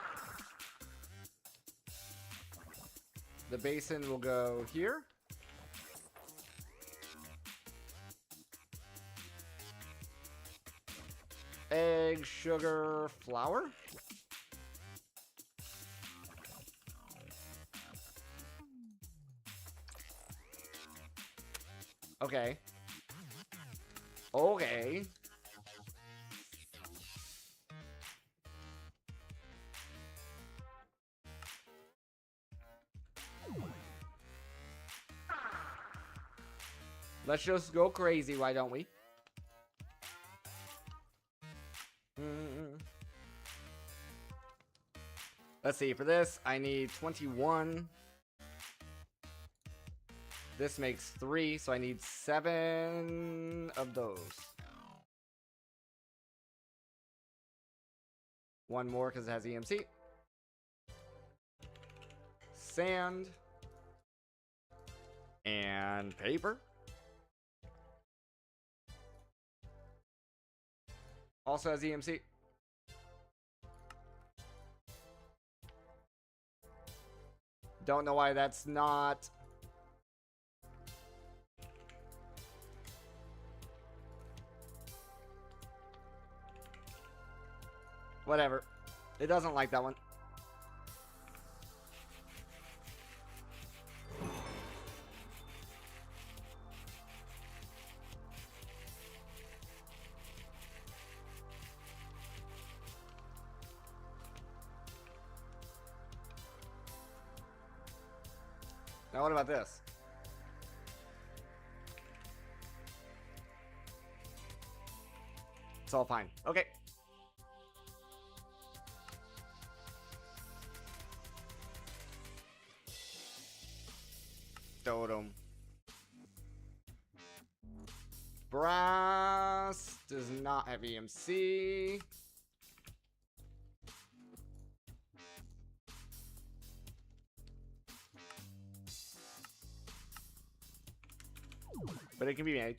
The basin will go here. Egg, sugar, flour. Okay. Okay. Let's just go crazy, why don't we? Let's see, for this, I need 21. This makes 3, so I need 7 of those. One more because it has EMC. sand. And paper. Also has EMC. Don't know why that's not. Whatever. It doesn't like that one. Now what about this? It's all fine. Okay. Totem. Brass does not have EMC. But it can be made.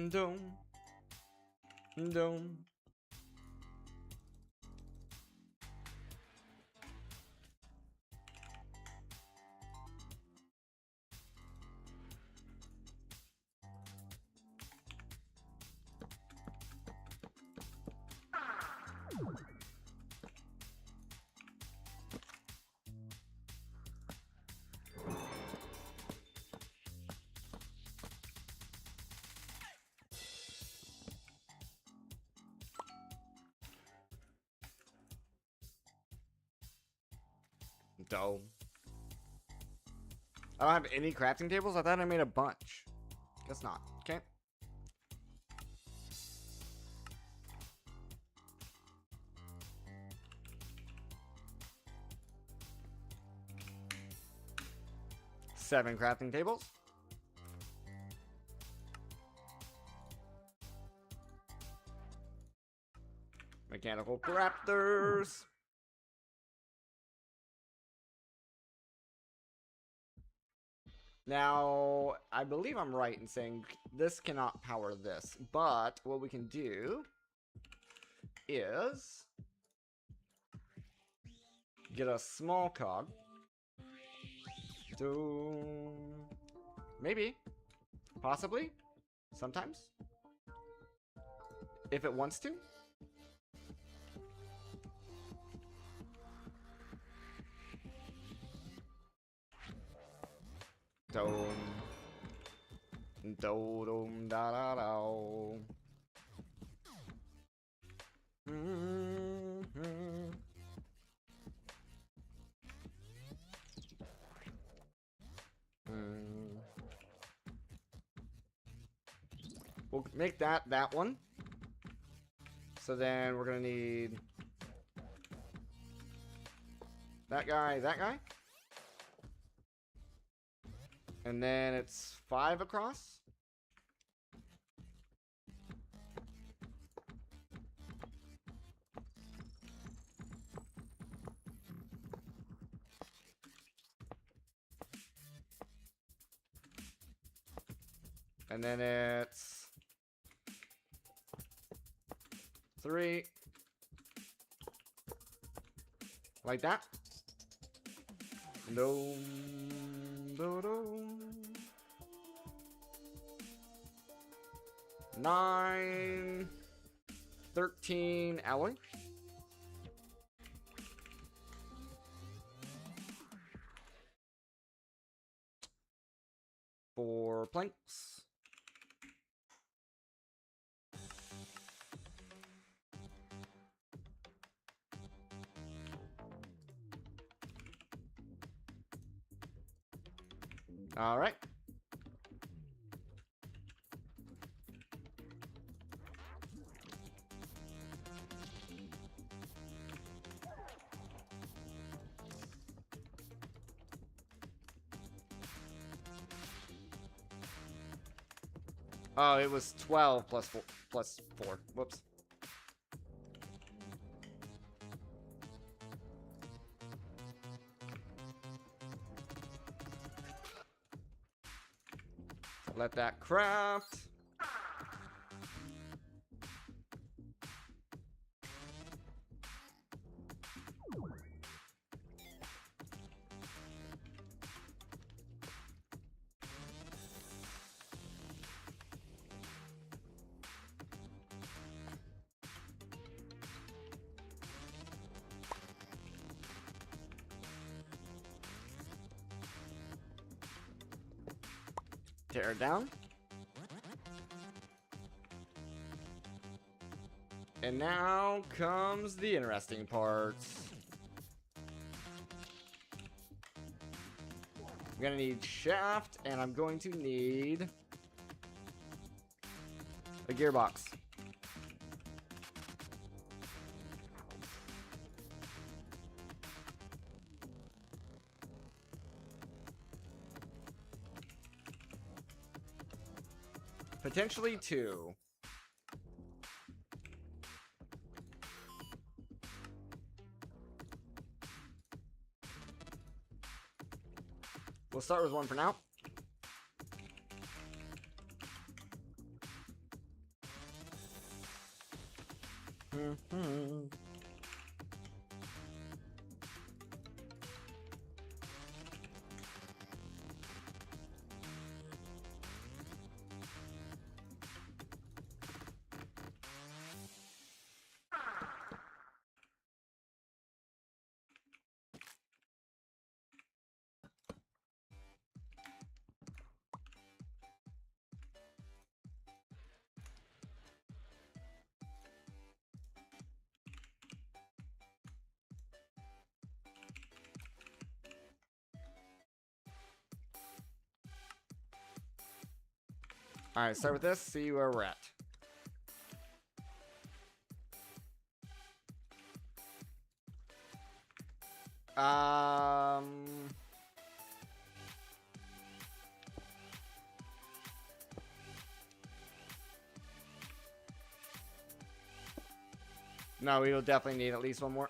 Dome. Dome. Dome. I don't have any crafting tables? I thought I made a bunch. Guess not. Okay. Seven crafting tables. Mechanical crafters. Now, I believe I'm right in saying this cannot power this, but what we can do is get a small cog. Maybe. Possibly. Sometimes. If it wants to. Dome. Dome da da da. We'll make that one. So then we're gonna need that guy, and then it's 5 across. And then it's 3. Like that. No. 9. 13 alloy. Four planks. All right. Oh, it was 12 plus 4. Plus 4. Whoops. Let that craft. Tear it down. And now comes the interesting part. I'm gonna need shaft, and I'm going to need a gearbox. Potentially 2. We'll start with 1 for now. Alright, start with this, see where we're at. No, we will definitely need at least 1 more.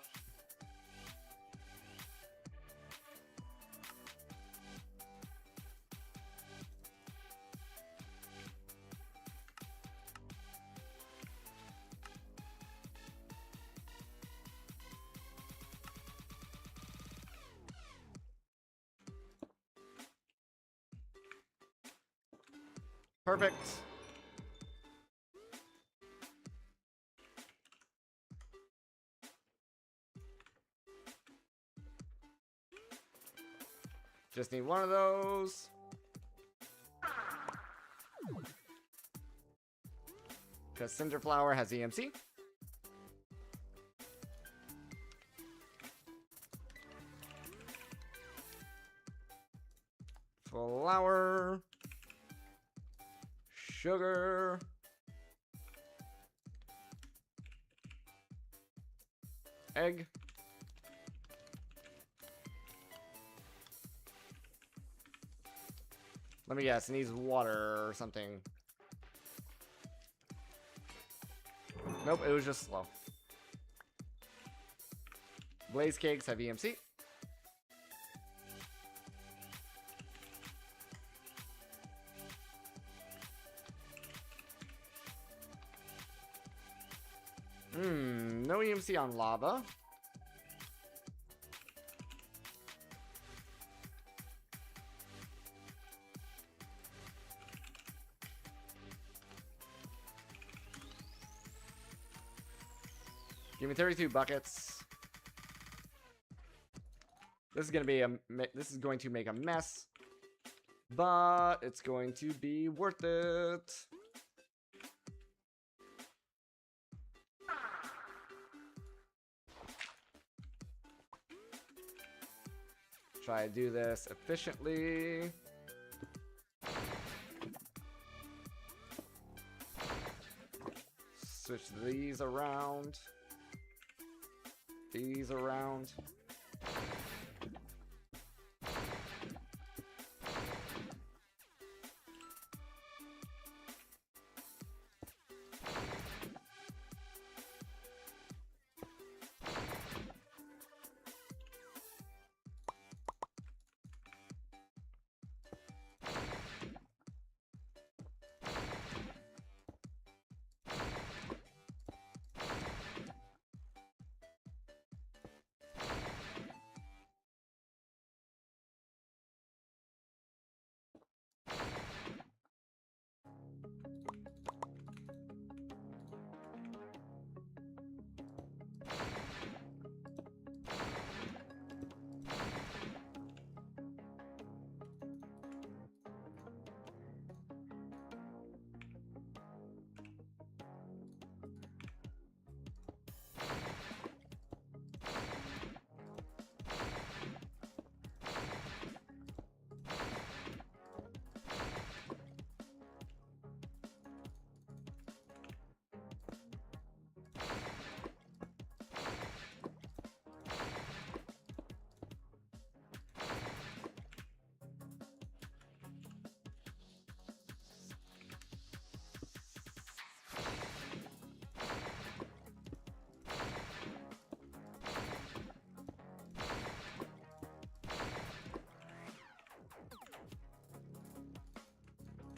Perfect. Just need 1 of those. Because Cinderflower has EMC. Flour. Sugar. Egg. Let me guess, it needs water or something. Nope, it was just slow. Blaze cakes have EMC. No EMC on lava. Give me 32 buckets. This is going to make a mess, but it's going to be worth it. Try to do this efficiently. Switch these around. These around.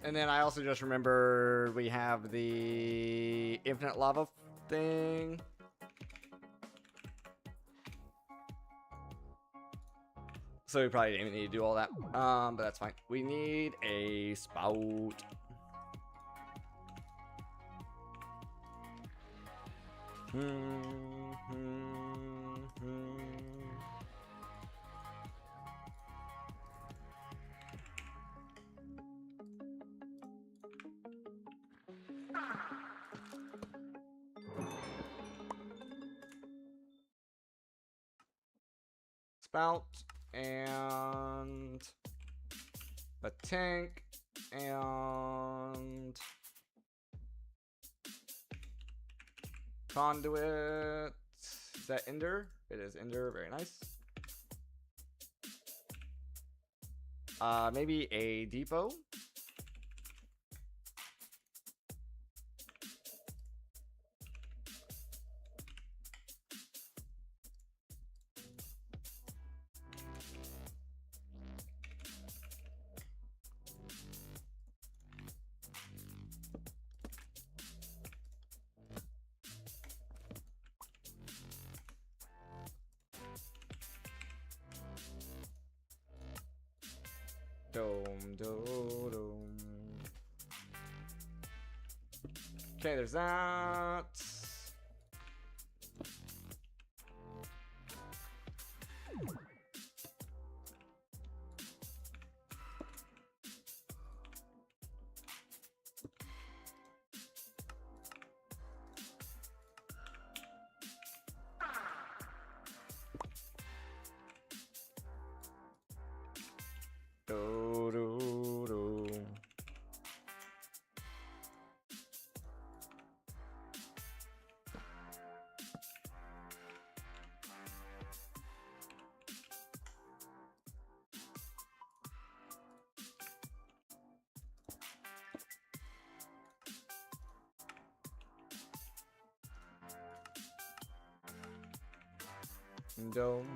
And then I also just remember we have the infinite lava thing. So we probably didn't need to do all that. But that's fine. We need a spout. Spout and a tank and conduit. Is that Ender? It is Ender. Very nice. Maybe a depot. Okay, there's that. Dome.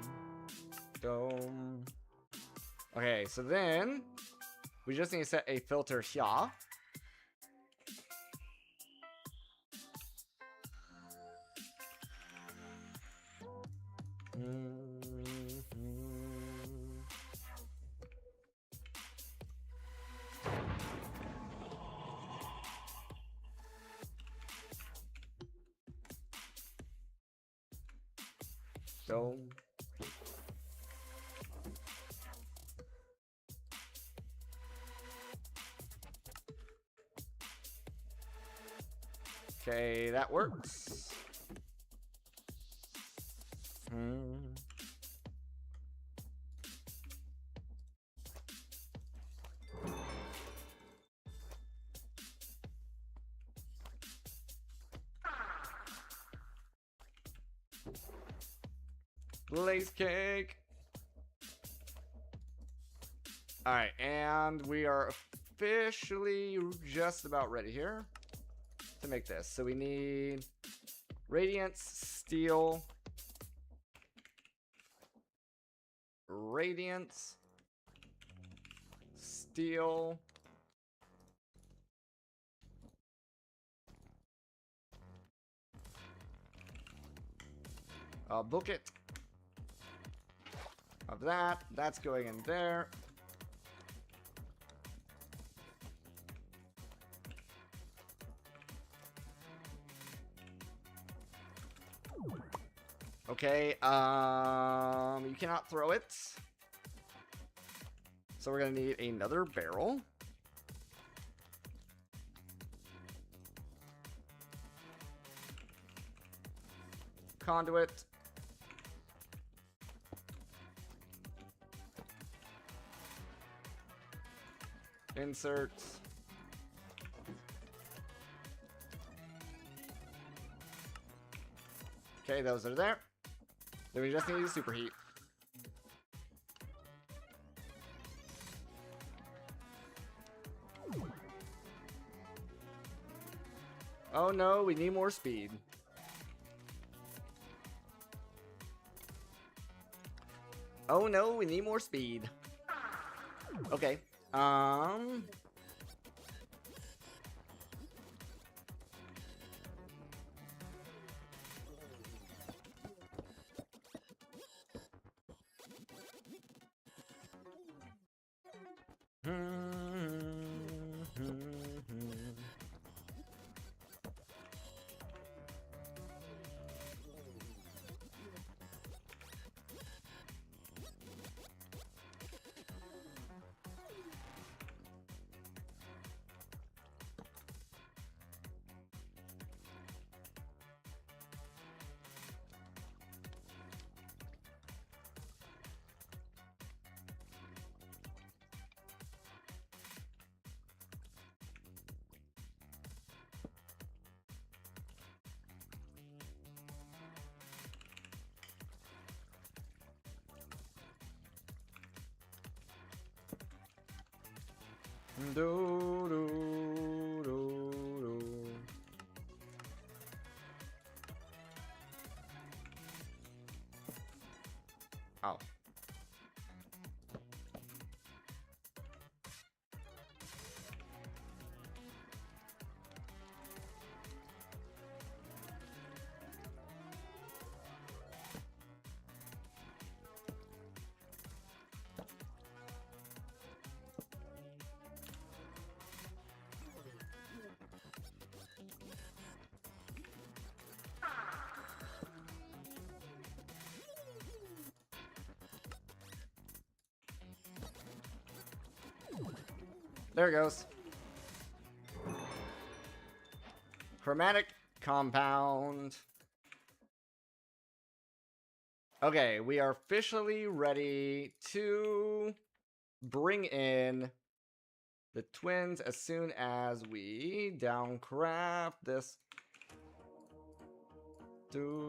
Okay, so then we just need to set a filter here. Dome. Okay, that works. Blaze cake. All right, and we are officially just about ready here to make this. So we need radiance, steel, radiance, steel, book it of that. That's going in there. Okay, you cannot throw it. So we're gonna need another barrel. Conduit. Insert. Okay, those are there. Then we just need to superheat. Oh no, we need more speed. Oh no, we need more speed. Okay. Do, do, do, do. Oh. There it goes. Chromatic compound. Okay, we are officially ready to bring in the twins as soon as we downcraft this. Do.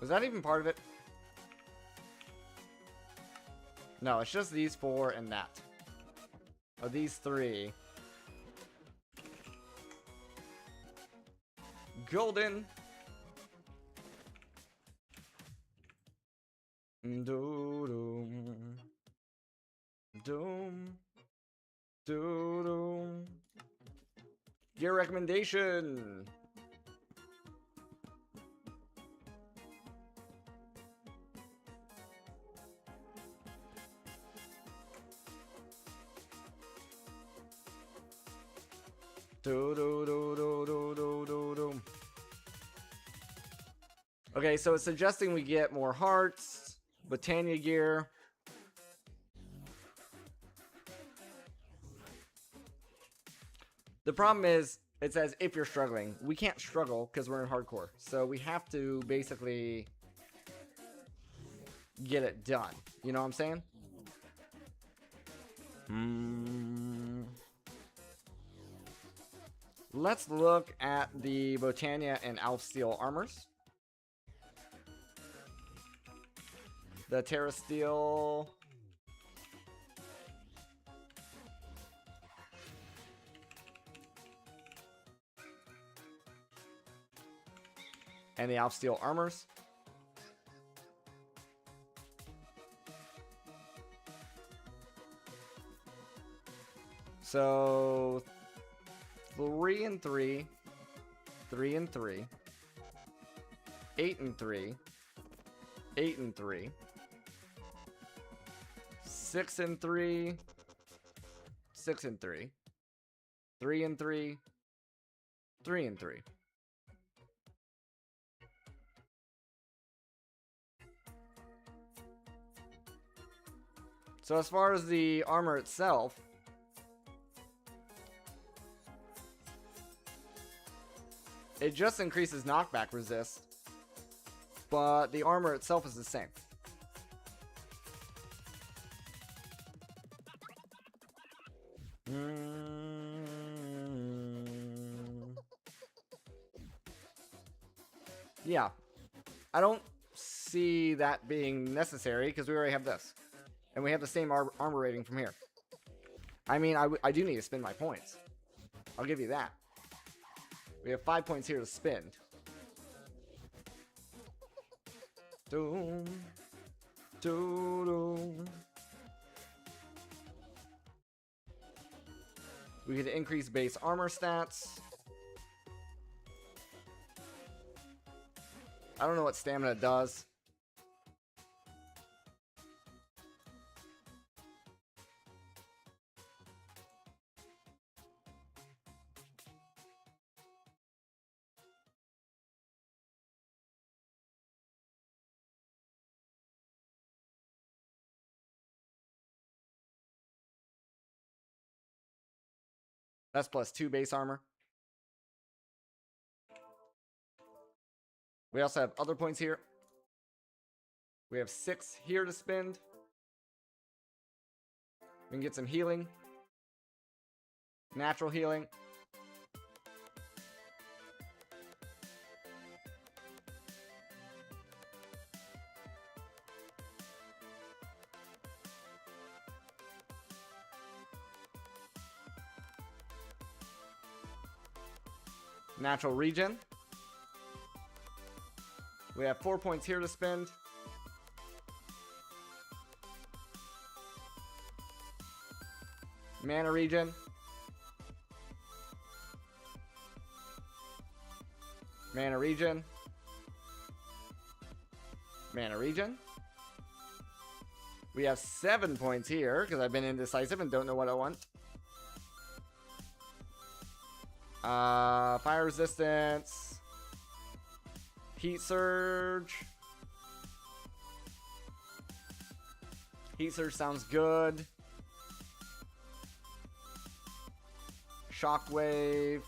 Was that even part of it? No, it's just these four and that. Oh, these three. Golden. Doom. Your recommendation. Okay, so it's suggesting we get more hearts, Botania gear. The problem is, it says if you're struggling. We can't struggle because we're in hardcore. So we have to basically get it done. You know what I'm saying? Let's look at the Botania and Alf Steel armors. The Terra Steel. And the Alf Steel armors. So 3 and 3, 3 and 3, 8 and 3, 8 and 3, 6 and 3, 6 and 3, 3 and 3, 3 and 3. So as far as the armor itself, it just increases knockback resist, but the armor itself is the same. Yeah, I don't see that being necessary because we already have this. And we have the same armor rating from here. I mean, I do need to spend my points. I'll give you that. We have 5 points here to spend. Doom. We can increase base armor stats. I don't know what stamina does. That's plus 2 base armor. We also have other points here. We have 6 here to spend. We can get some healing. Natural healing. Natural regen. We have 4 points here to spend. Mana regen. Mana regen. Mana regen. We have 7 points here because I've been indecisive and don't know what I want. Fire resistance. Heat surge. Heat surge sounds good. Shockwave.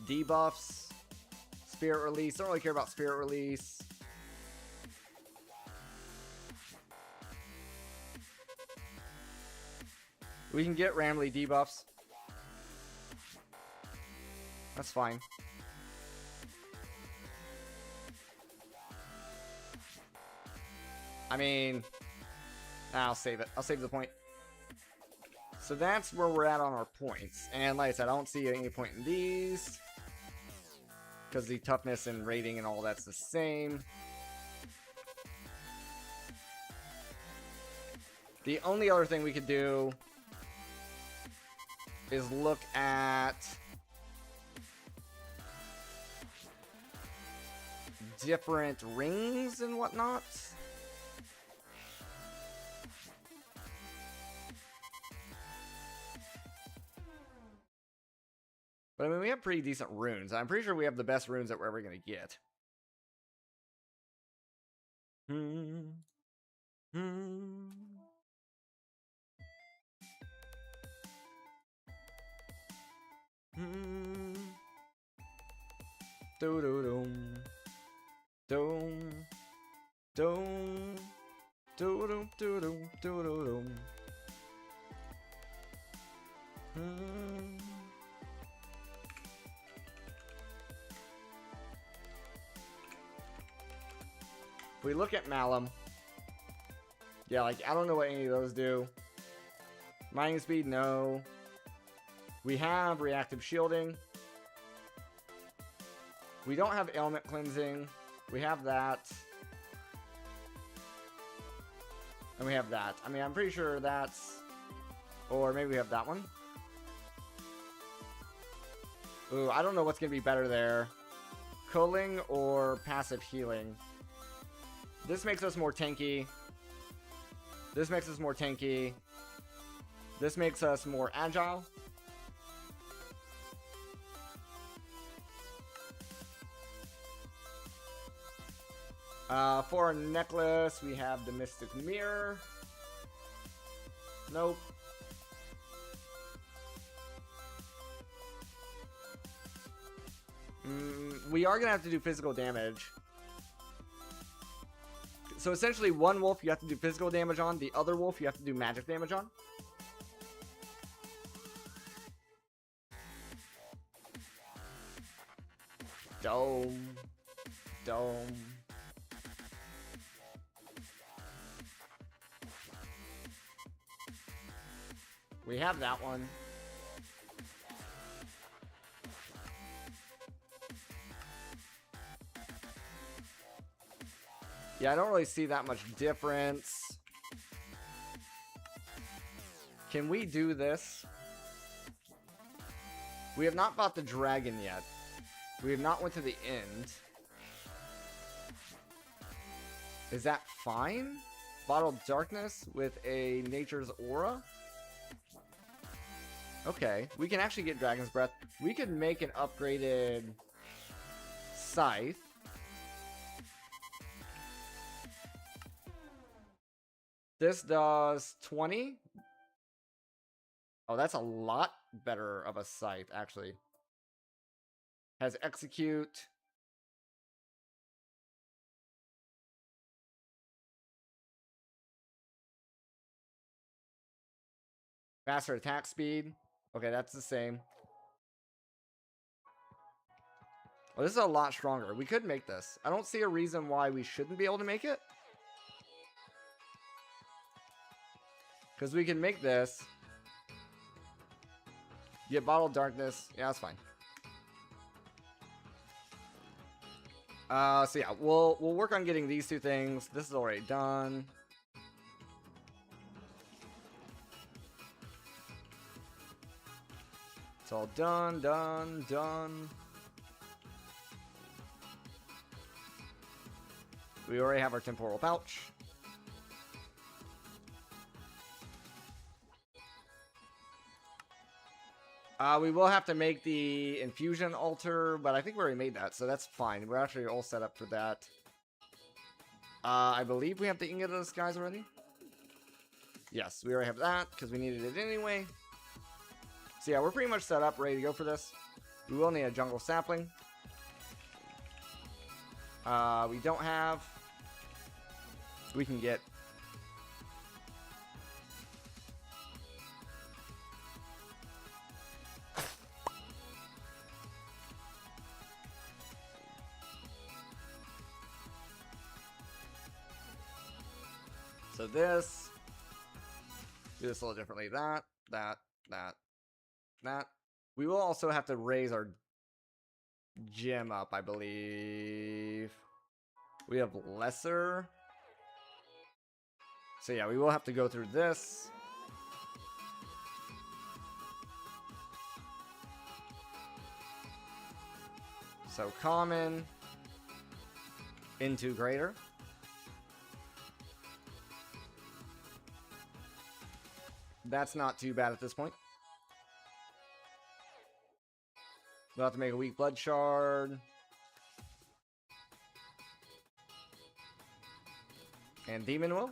Debuffs. Spirit release. Don't really care about spirit release. We can get randomly debuffs. That's fine. I mean, I'll save it. I'll save the point. So that's where we're at on our points. And like I said, I don't see any point in these. Because the toughness and rating and all that's the same. The only other thing we could do is look at different rings and whatnot. But I mean, we have pretty decent runes. I'm pretty sure we have the best runes that we're ever going to get. Do-do-dum. Dum. Dum. Do-dum, do-dum, do-do-dum. If we look at Malum, yeah, like, I don't know what any of those do. Mining speed, no. We have reactive shielding. We don't have ailment cleansing. We have that. And we have that. I mean, I'm pretty sure that's... Or maybe we have that one. Ooh, I don't know what's going to be better there. Culling or passive healing. This makes us more tanky. This makes us more tanky. This makes us more agile. For our necklace, we have the Mystic Mirror. Nope. We are going to have to do physical damage. So essentially, one wolf you have to do physical damage on. The other wolf you have to do magic damage on. Dome. Dome. We have that one. Yeah, I don't really see that much difference. Can we do this? We have not bought the dragon yet. We have not went to the end. Is that fine? Bottled darkness with a nature's aura? Okay, we can actually get Dragon's Breath. We could make an upgraded scythe. This does 20. Oh, that's a lot better of a scythe, actually. Has execute. Faster attack speed. Okay, that's the same. Well, this is a lot stronger. We could make this. I don't see a reason why we shouldn't be able to make it. Because we can make this. Get Bottled Darkness. Yeah, that's fine. So yeah, we'll work on getting these two things. This is already done. It's all done, done. We already have our temporal pouch. We will have to make the infusion altar, but I think we already made that, so that's fine. We're actually all set up for that. I believe we have the Ingot of Disguise already. Yes, we already have that, because we needed it anyway. So yeah, we're pretty much set up, ready to go for this. We will need a jungle sapling. We don't have... We can get... So this... Do this a little differently. That. We will also have to raise our gem up, I believe. We have lesser. So yeah, we will have to go through this. So common into greater. That's not too bad at this point. We'll have to make a weak blood shard. And demon will.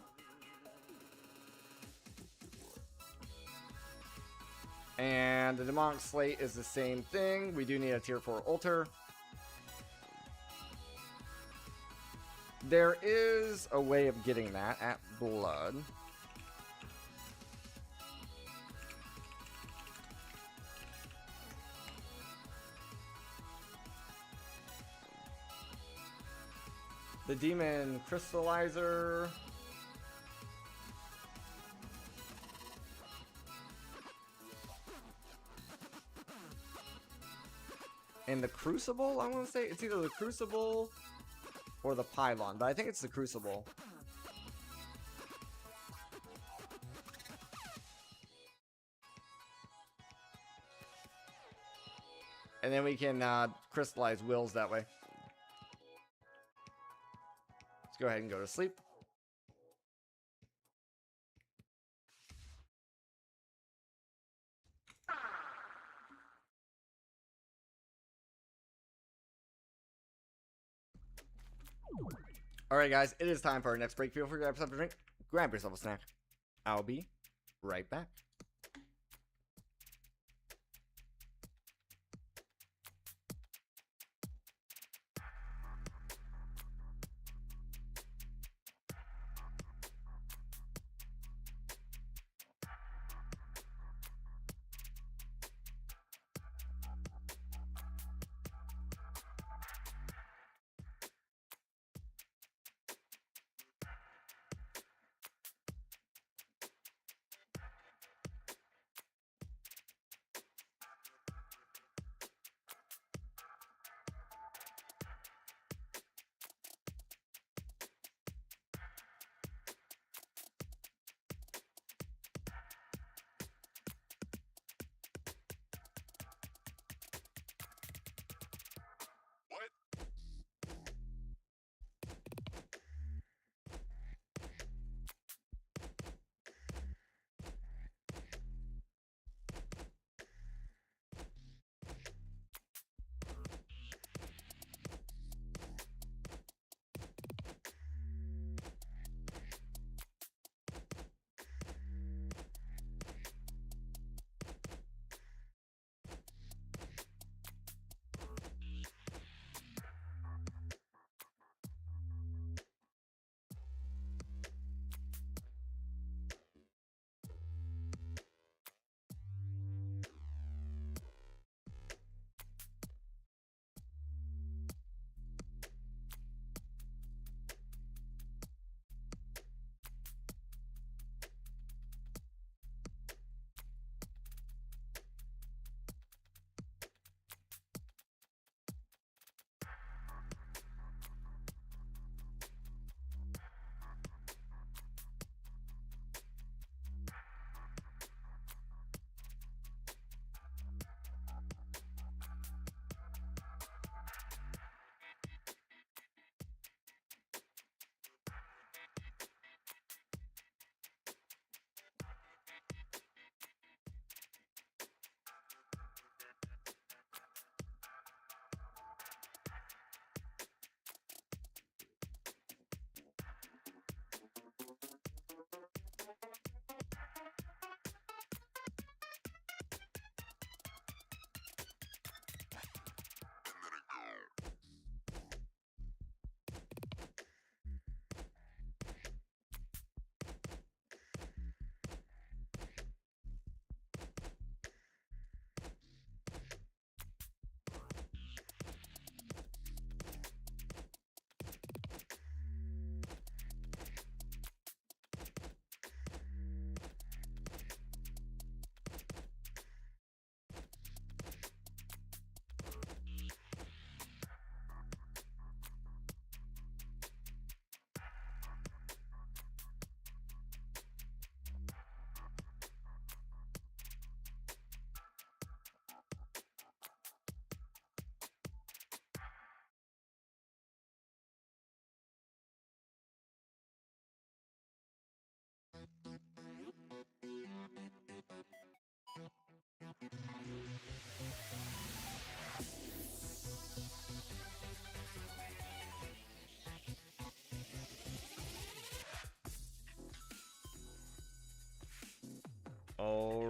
And the demonic slate is the same thing. We do need a tier 4 altar. There is a way of getting that at blood. The demon crystallizer. And the crucible, I want to say. It's either the crucible or the pylon, but I think it's the crucible. And then we can crystallize wills that way. Let's go ahead and go to sleep. Alright guys, it is time for our next break. Feel free to grab something to drink, grab yourself a snack. I'll be right back.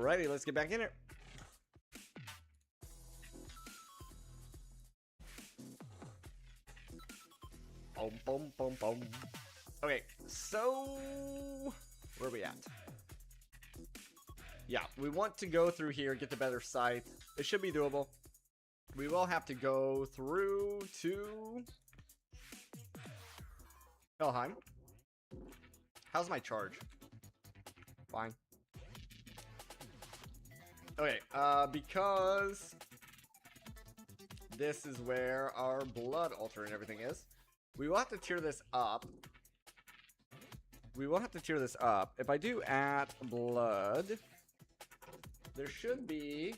Alrighty, let's get back in it. Boom, boom, boom, boom. Okay, so where are we at? Yeah, we want to go through here, get the better sight. It should be doable. We will have to go through to Helheim. How's my charge? Fine. Okay, because this is where our blood altar and everything is, we will have to tier this up. If I do at blood, there should be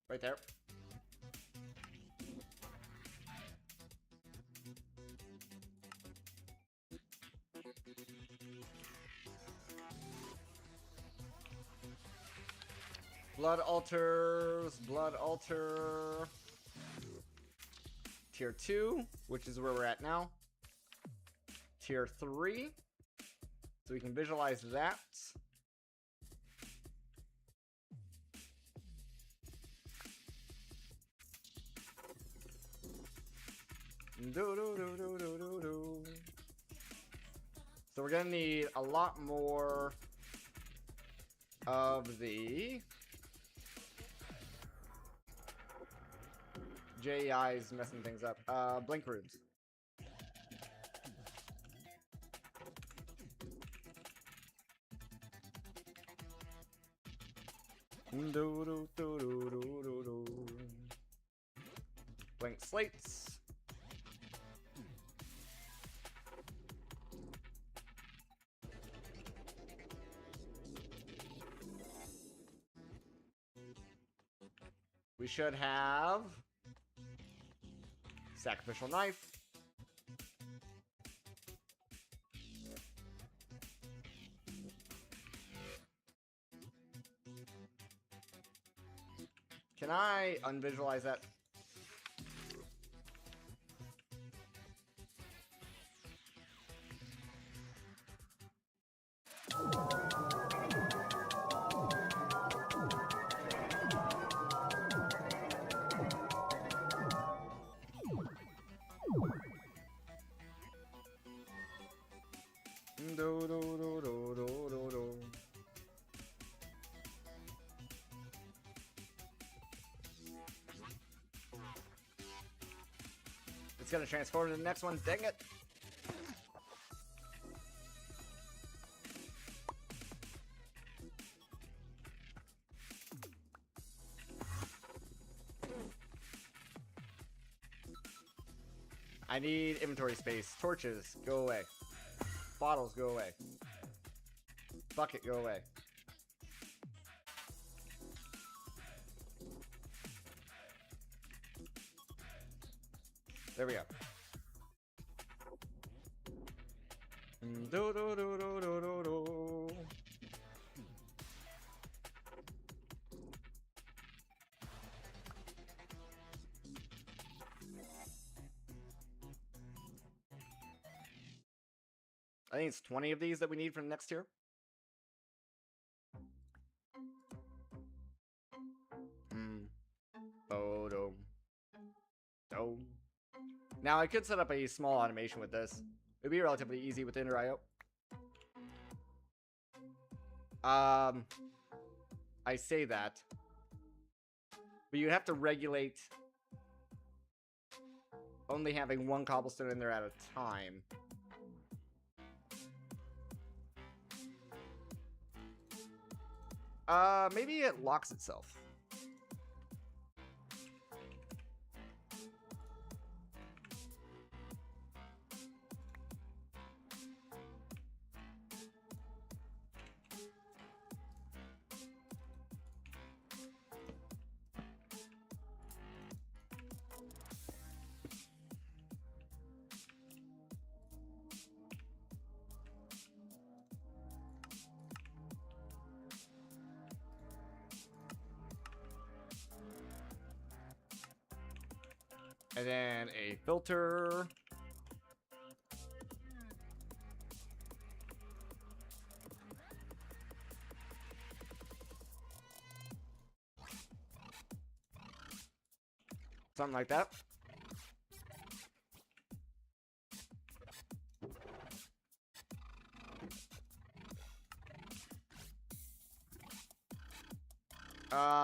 right there. Blood altars, blood altar. Tier 2, which is where we're at now. Tier 3. So we can visualize that. So we're gonna need a lot more of the JEI is messing things up. Blink runes. Blank slates. We should have sacrificial knife. Can I unvisualize that? It's gonna transform to the next one, dang it. I need inventory space. Torches, go away. Bottles, go away. Bucket, go away. There we go. Do, do, do, do, do, do, do. I think it's 20 of these that we need for the next tier. Photo. Oh. Now I could set up a small automation with this. It'd be relatively easy with Ender IO. I say that, but you have to regulate only having one cobblestone in there at a time. Maybe it locks itself. And then a filter. Something like that.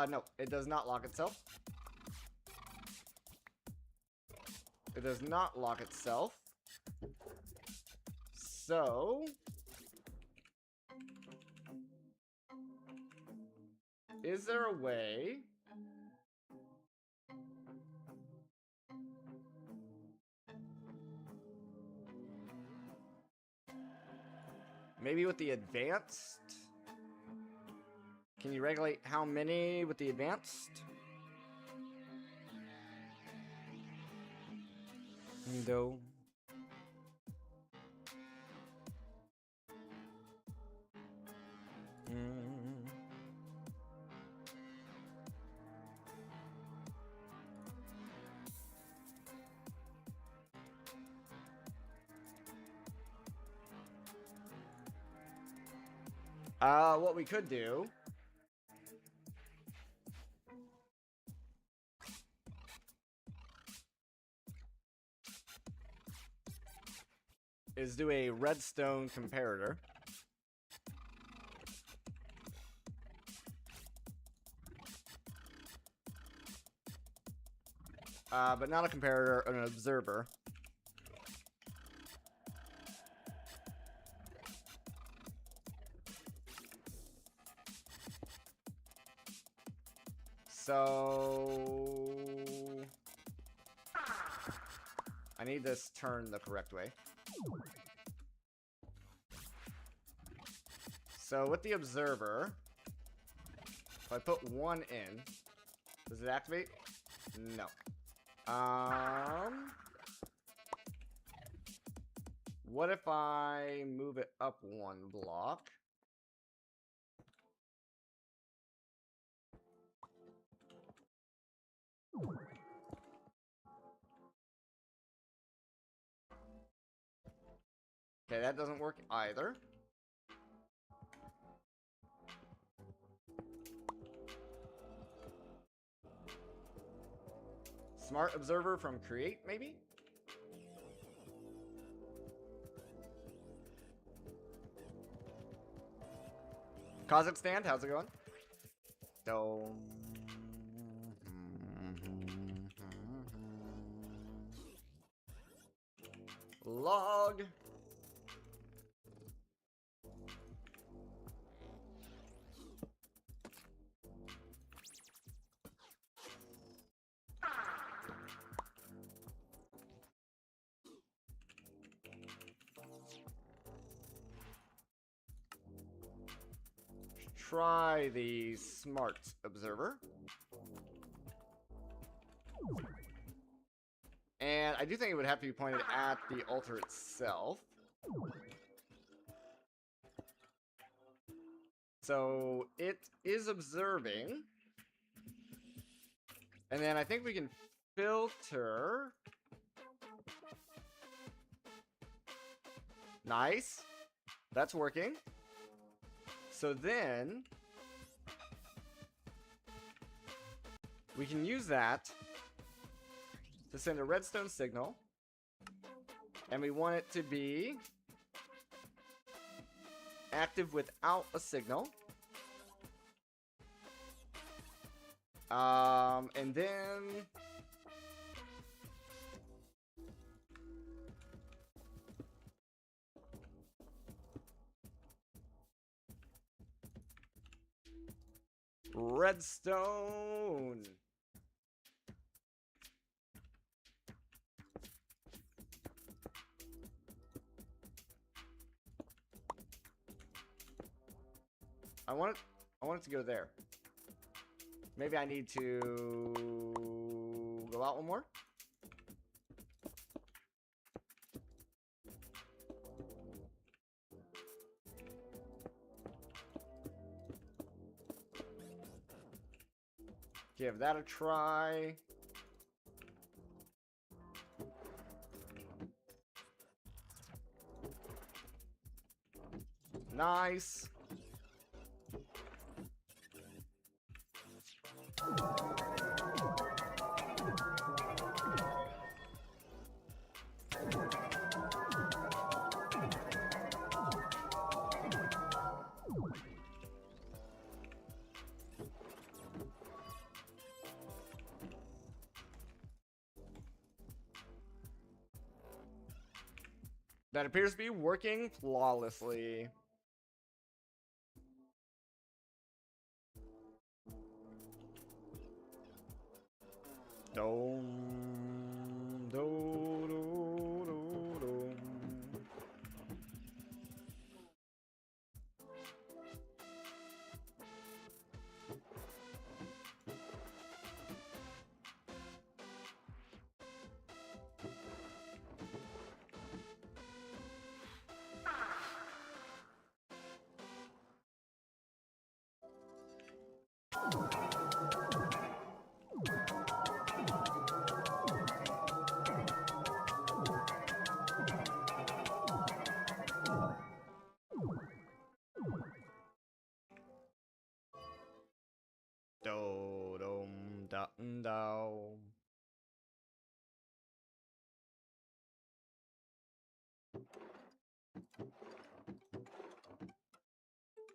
No, it does not lock itself. It does not lock itself. So, is there a way maybe with the advanced? Can you regulate how many with the advanced? No. What we could do is do a redstone comparator. But not a comparator, an observer. So I need this turned the correct way. So with the observer, if I put one in, does it activate? No. What if I move it up one block? Okay, that doesn't work either. Smart observer from create, maybe? Kazakhstan, how's it going? Log. Try the smart observer. And I do think it would have to be pointed at the altar itself. So it is observing. And then I think we can filter. Nice. That's working. So then we can use that to send a redstone signal, and we want it to be active without a signal. And then redstone. I want it to go there. Maybe I need to go out one more. Give that a try. Nice. That appears to be working flawlessly. Dome, do, do, do, do. Do, dum, da, do.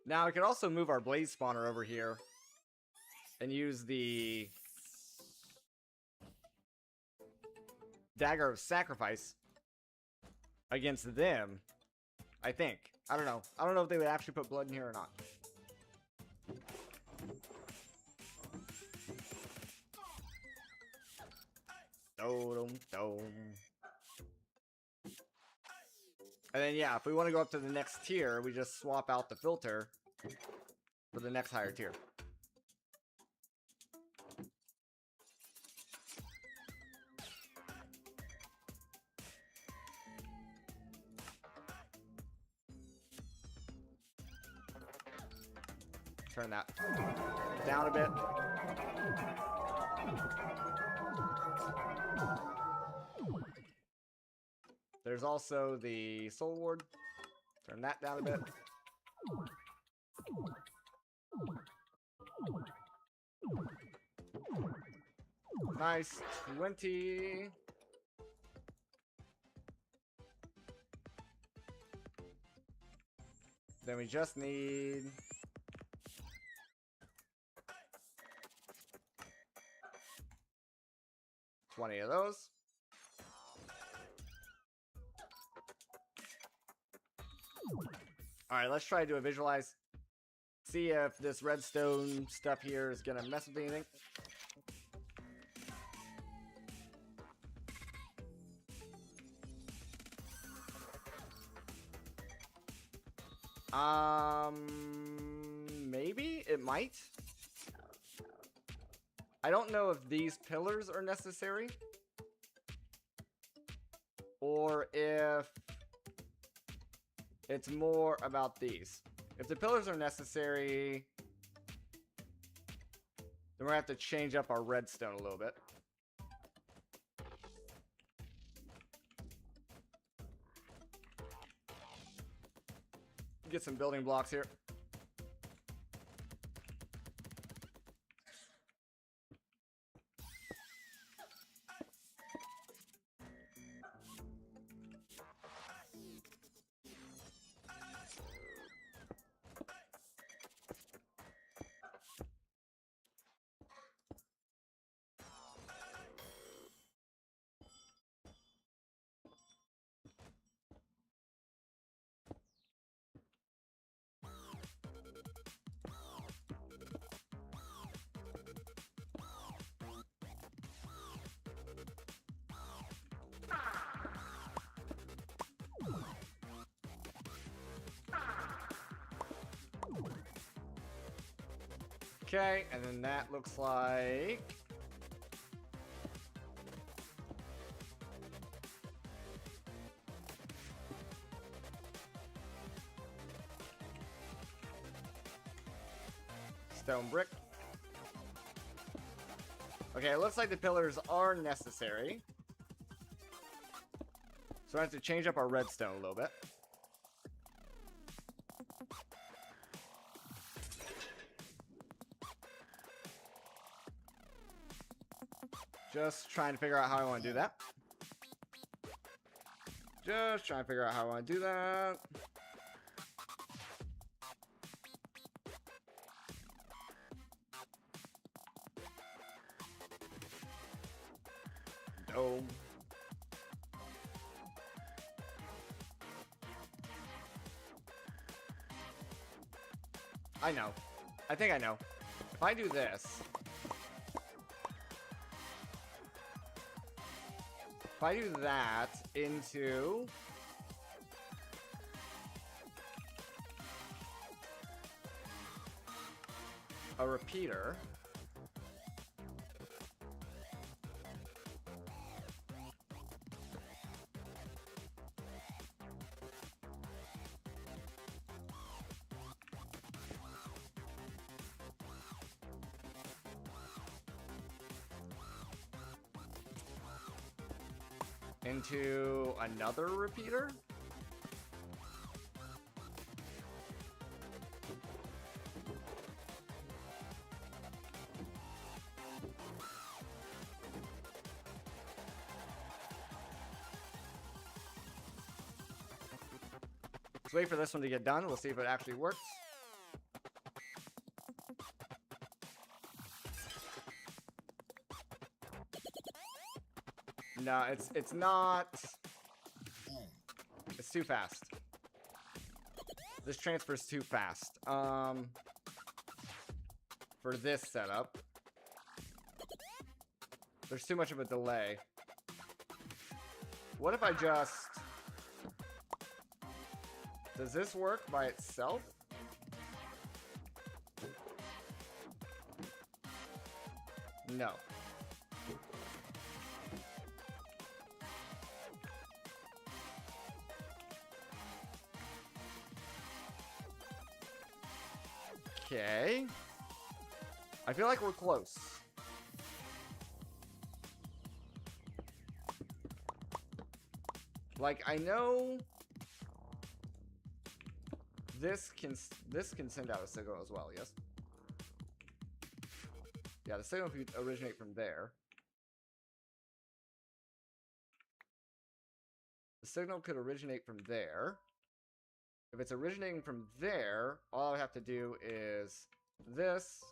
Now I could also move our blaze spawner over here and use the Dagger of Sacrifice against them. I think. I don't know. I don't know if they would actually put blood in here or not. And then, yeah, if we want to go up to the next tier, we just swap out the filter for the next higher tier. Turn that down a bit. There's also the Soul Ward. Turn that down a bit. Nice. 20. Then we just need... 20 of those. Alright, let's try to do a visualize. See if this redstone stuff here is gonna mess with anything. Maybe it might. I don't know if these pillars are necessary or if it's more about these. If the pillars are necessary, then we're gonna have to change up our redstone a little bit. Get some building blocks here. Okay, and then that looks like... stone brick. Okay, it looks like the pillars are necessary. So I have to change up our redstone a little bit. Just trying to figure out how I want to do that. Just trying to figure out how I want to do that. Dome. I know. I think I know. If I do this... If I do that into... a repeater... into another repeater? Let's wait for this one to get done. We'll see if it actually works. No, it's not. It's too fast. This transfer's too fast. For this setup, there's too much of a delay. What if I just... Does this work by itself? No. Okay. I feel like we're close. Like, I know this can send out a signal as well, yes? Yeah, the signal could originate from there. The signal could originate from there. If it's originating from there, all I have to do is this.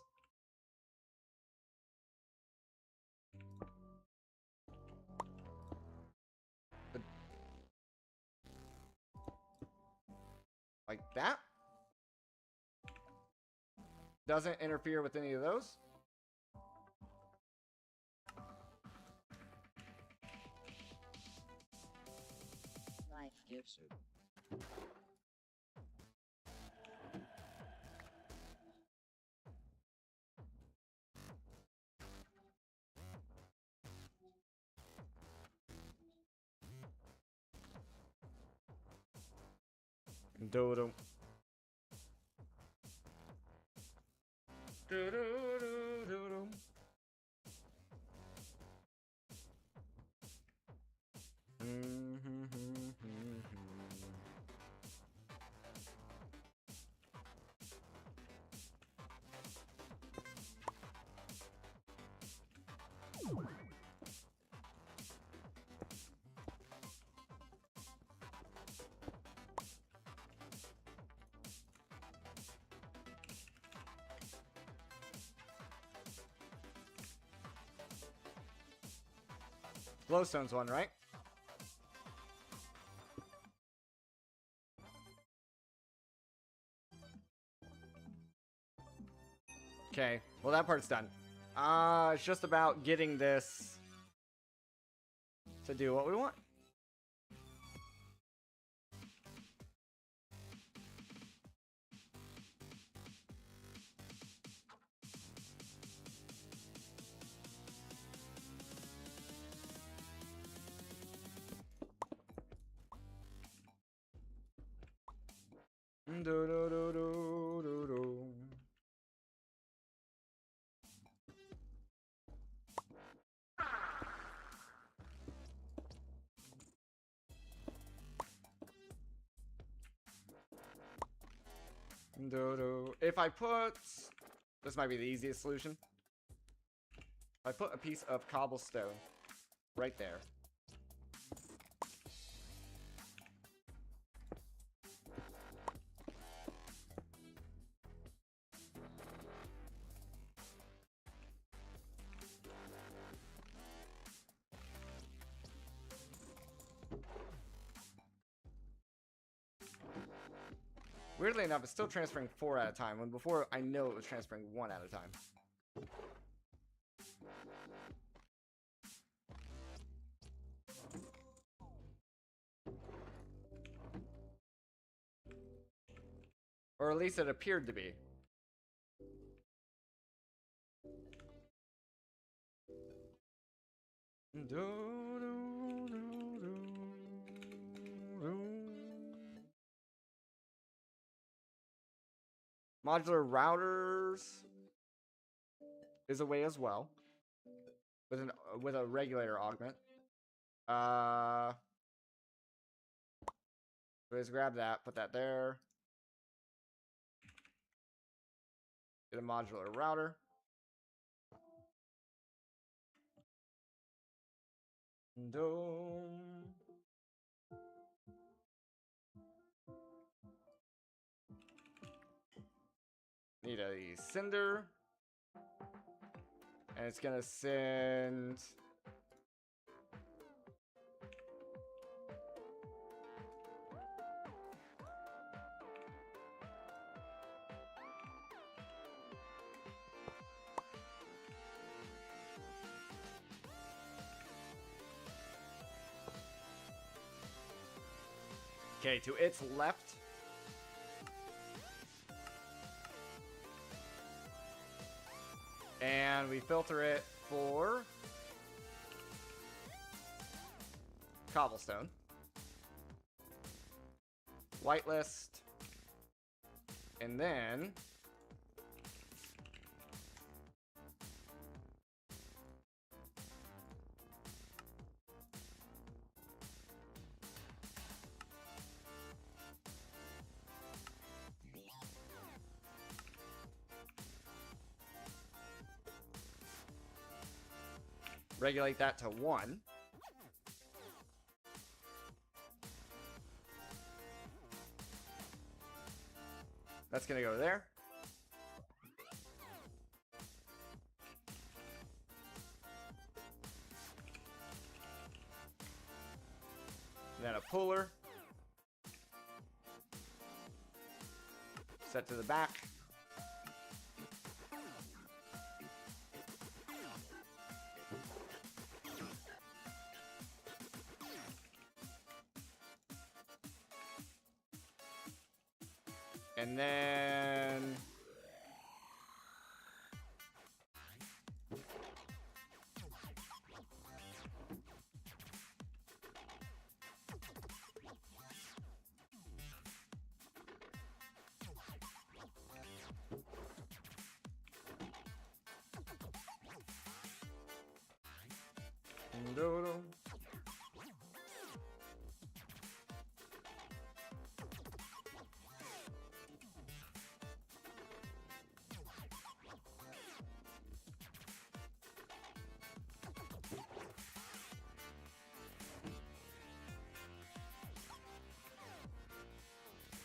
Like that. Doesn't interfere with any of those. Life gives it. Dodo. Do-do-do-do-do. Glowstone's one, right? Okay, well that part's done. It's just about getting this to do what we want. Do do do do do do. Dodo. If I put... This might be the easiest solution. If I put a piece of cobblestone right there. Weirdly enough, it's still transferring 4 at a time, when before I know it was transferring 1 at a time. Or at least it appeared to be. Modular routers is a way as well, with a regulator augment. Let's grab that, put that there. Get a modular router. Need a cinder. And it's gonna send... Okay, to its left. And we filter it for cobblestone. Whitelist. And then regulate that to 1. That's gonna go there. And then a puller. Set to the back. And then Doodle.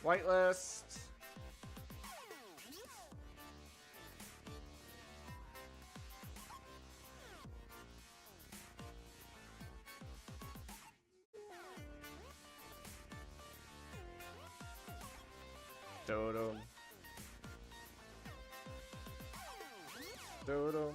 Whitelist. Dodo. Dodo.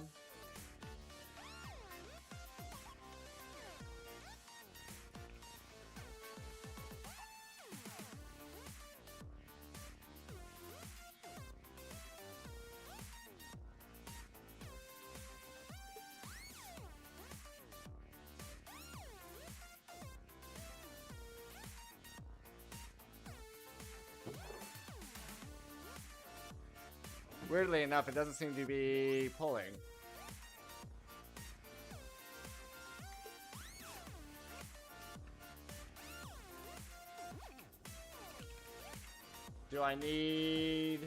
Weirdly enough, it doesn't seem to be pulling. Do I need...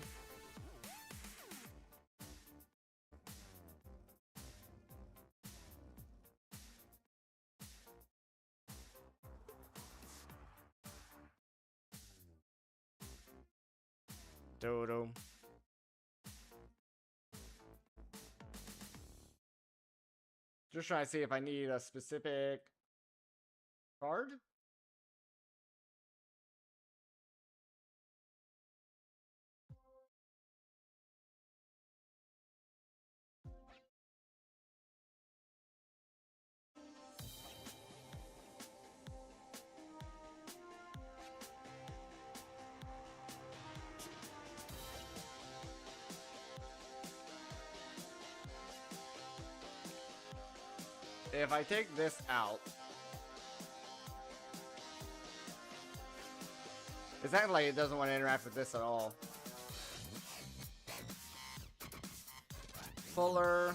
Dodo. Just trying to see if I need a specific card. If I take this out, it's acting like it doesn't want to interact with this at all. Fuller.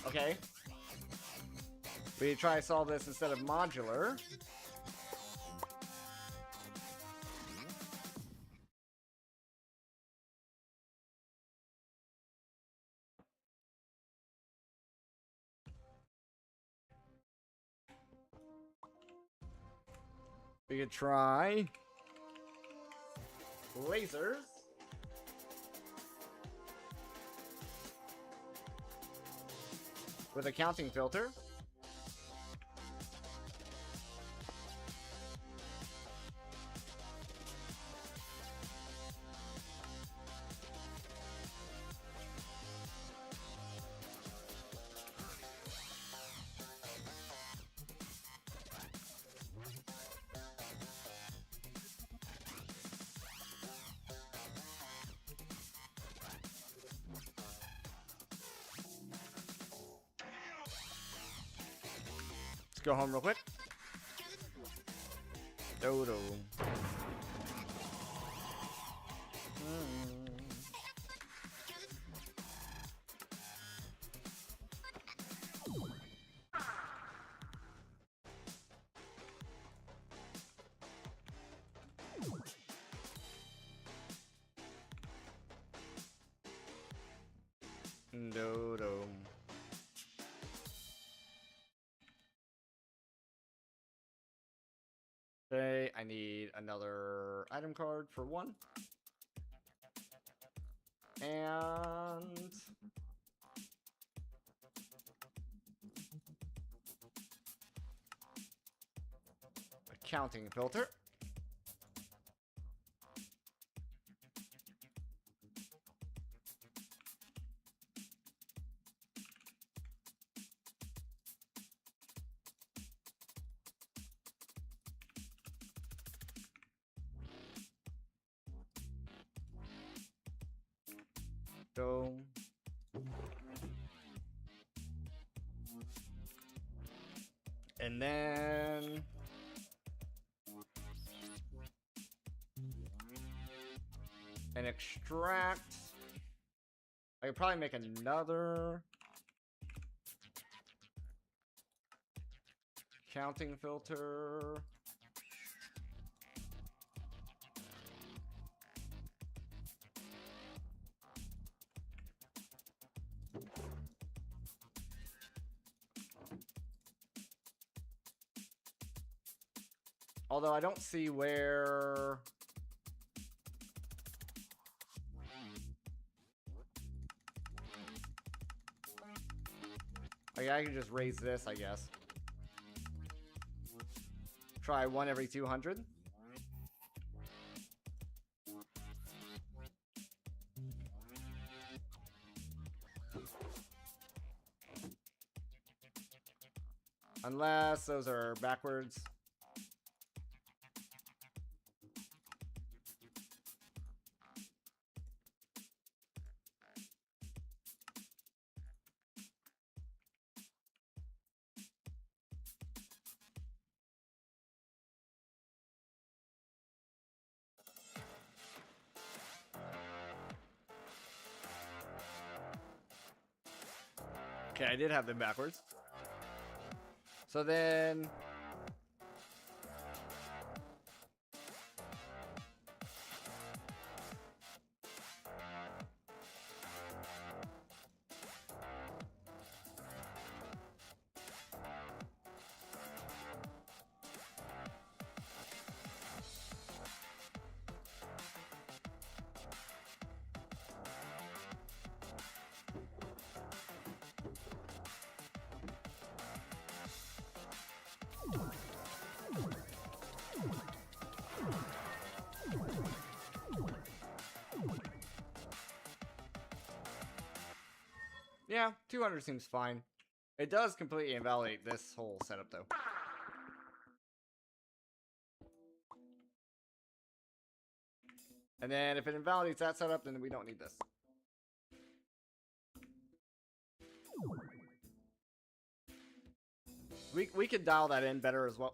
Okay. We try to solve this instead of modular. We could try lasers. With a counting filter. Let's go home real quick. Dodo. Dodo. Okay, I need another item card for one. And a counting filter. Go. And then an extract. I could probably make another counting filter. Although I don't see where... I can just raise this, I guess. Try one every 200. Unless those are backwards. Okay, I did have them backwards. So then... yeah, 200 seems fine. It does completely invalidate this whole setup, though. And then if it invalidates that setup, then we don't need this. We could dial that in better as well.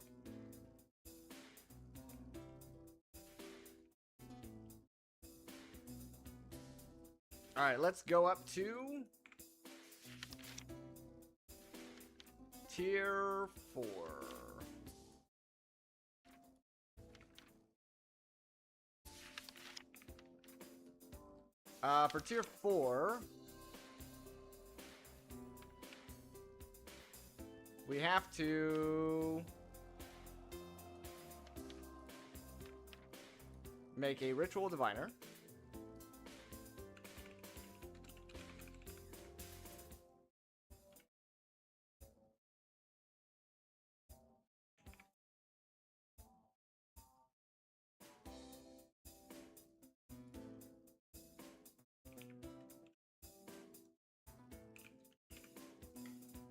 Alright, let's go up to... Tier 4. For Tier 4... we have to... make a Ritual Diviner.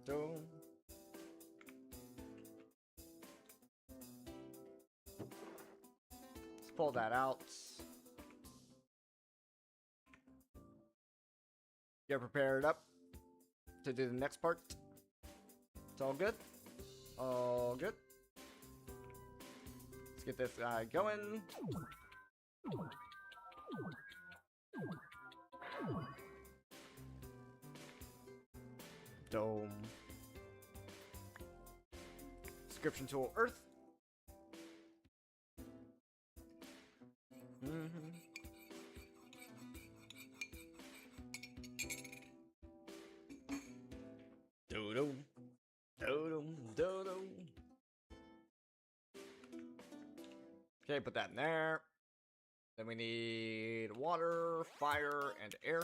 So... let's pull that out. Get prepared up to do the next part. It's all good. All good. Let's get this guy going. Dome. Description tool Earth. Do-do. Do-do. Do-do. Okay, put that in there. Then we need water, fire, and air.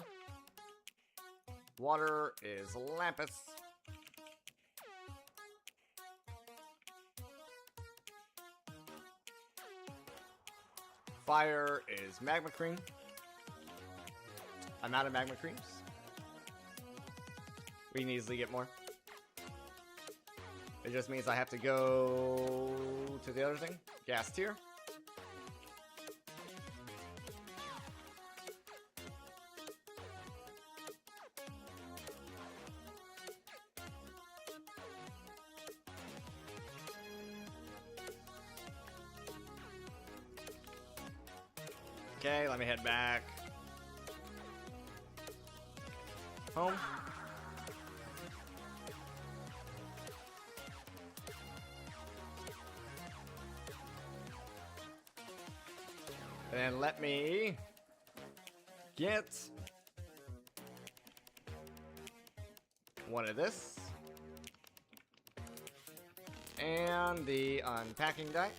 Water is Lampus. Fire is Magma Cream. I'm out of Magma Creams. We can easily get more. It just means I have to go to the other thing. Gas tier. Okay, let me head back home. And let me get one of this and the unpacking die.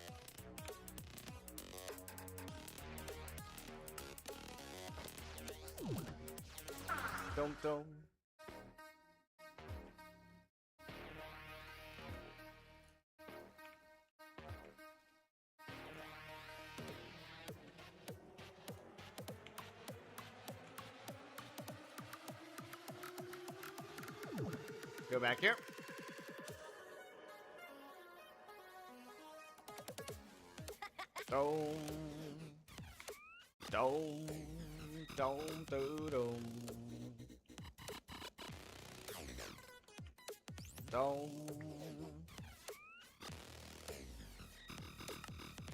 Dum dum. Go back here. Dome. Dome. Dome. Dome. Dome. Dome.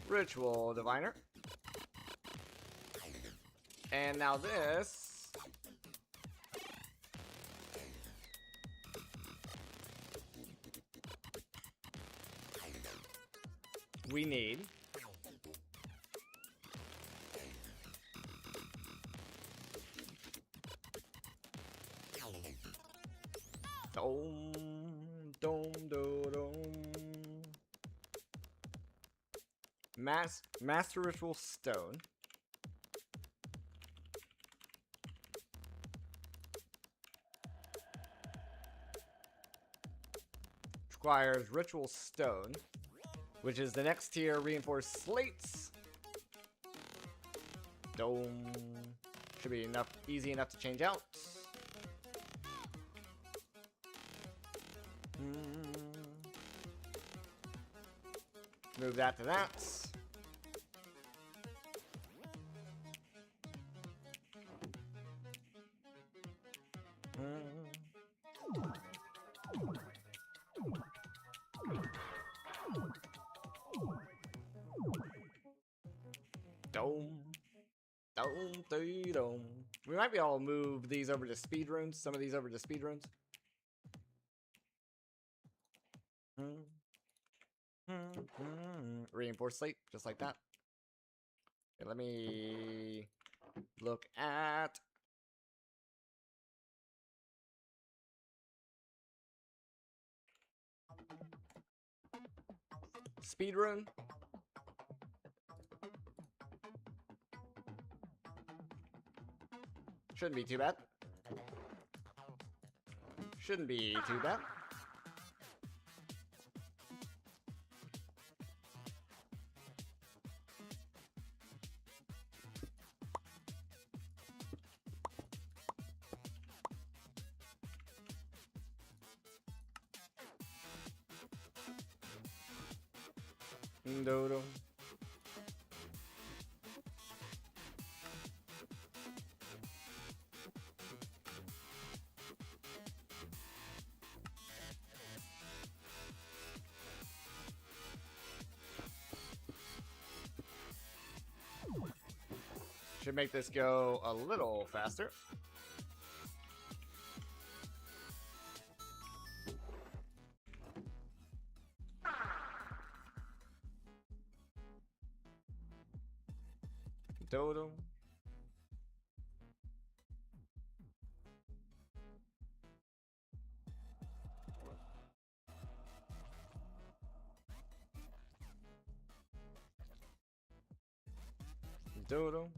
Ritual Diviner. And now this we need Master Ritual Stone. Requires Ritual Stone, which is the next tier. Reinforced slates. Dome. Should be enough, easy enough to change out. Move that to that. Dome. We might be able to move these over to speed runes. Some of these over to speed runes. Reinforced slate, just like that. Okay, let me look at speed rune. Shouldn't be too bad. Shouldn't be too bad. Dodo. Should make this go a little faster. Dodo. Dodo.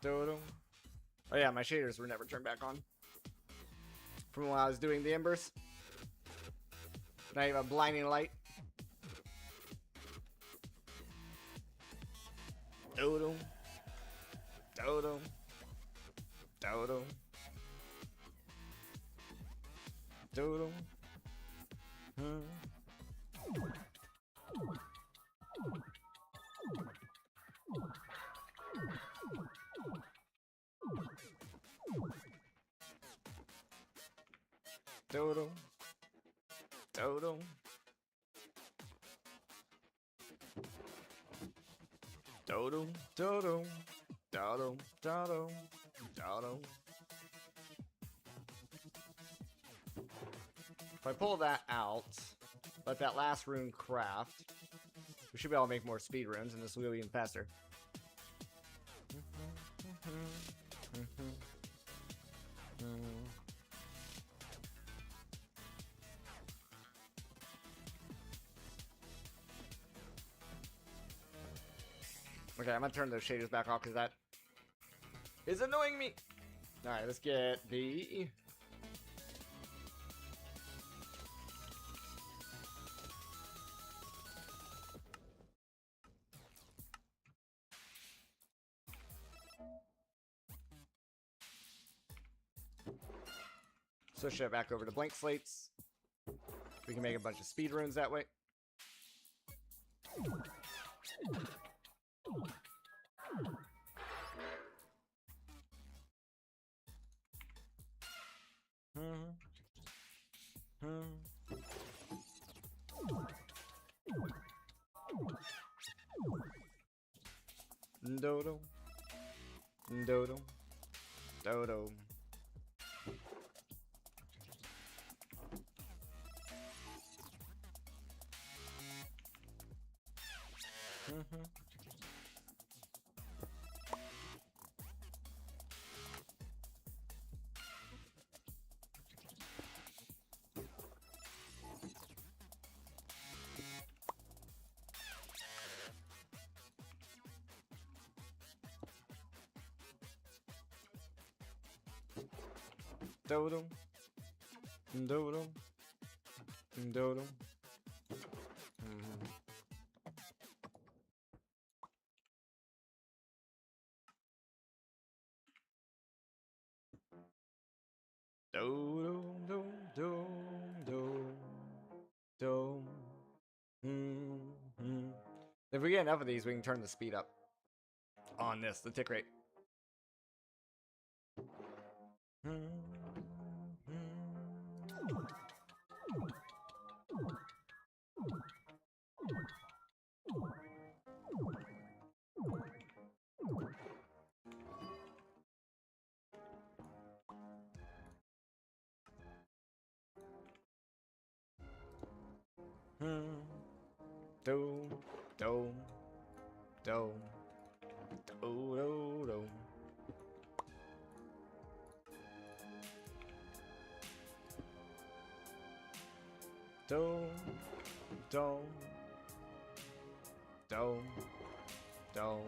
Dodo. Oh yeah, my shaders were never turned back on from when I was doing the embers. Now you have a blinding light. Dodo. Dodo. Dodo. Dodo. Dodo. Dodo. Dodo. Dodo. Dodo. Dodo. Dodo. If I pull that out, let that last rune craft, we should be able to make more speed runes, and this will go even faster. Okay, I'm gonna turn those shaders back off because that is annoying me. Alright, let's get the switch it back over to blank slates. We can make a bunch of speed runes that way. Dodo. Dodo. Dodo. Mhm. Do-dum. Do-dum. Do-dum. Mhm. Do-dum, dum, dum, dum, dum. Mhm. If we get enough of these, we can turn the speed up on this, the tick rate. Do, do, do, do, do, do. Do, do, do, do,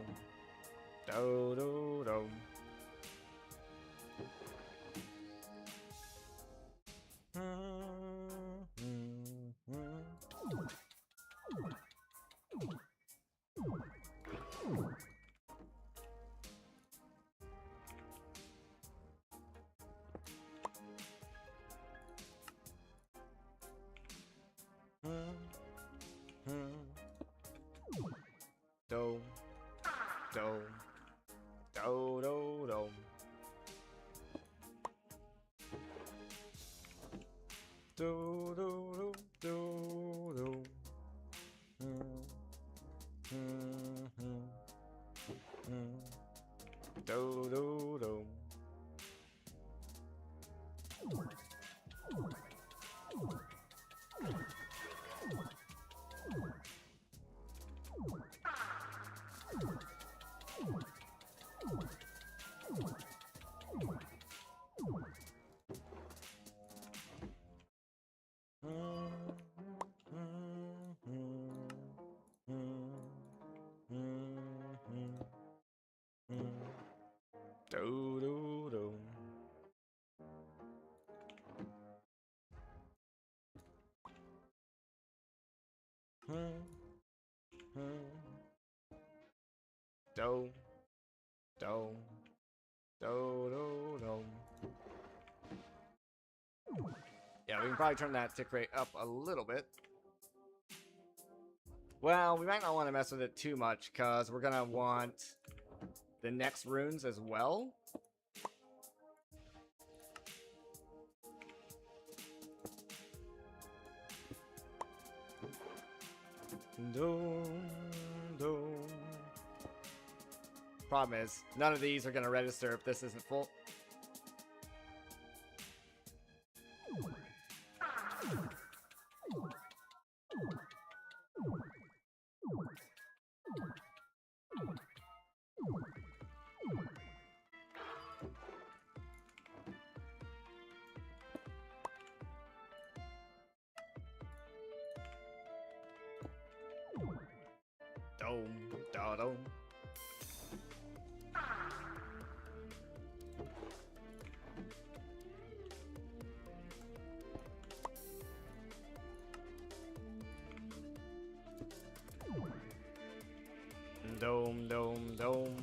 do, do, do. Do, do, do, do, do. Do, do, do, do, do. Do, do, do. Do, do, do. Do, do, do, do, do. Yeah, we can probably turn that tick rate up a little bit. Well, we might not want to mess with it too much, because we're going to want the next runes as well. Doom, doom. Problem is, none of these are going to register if this isn't full. Dome, da dome. Dome, dome, dome.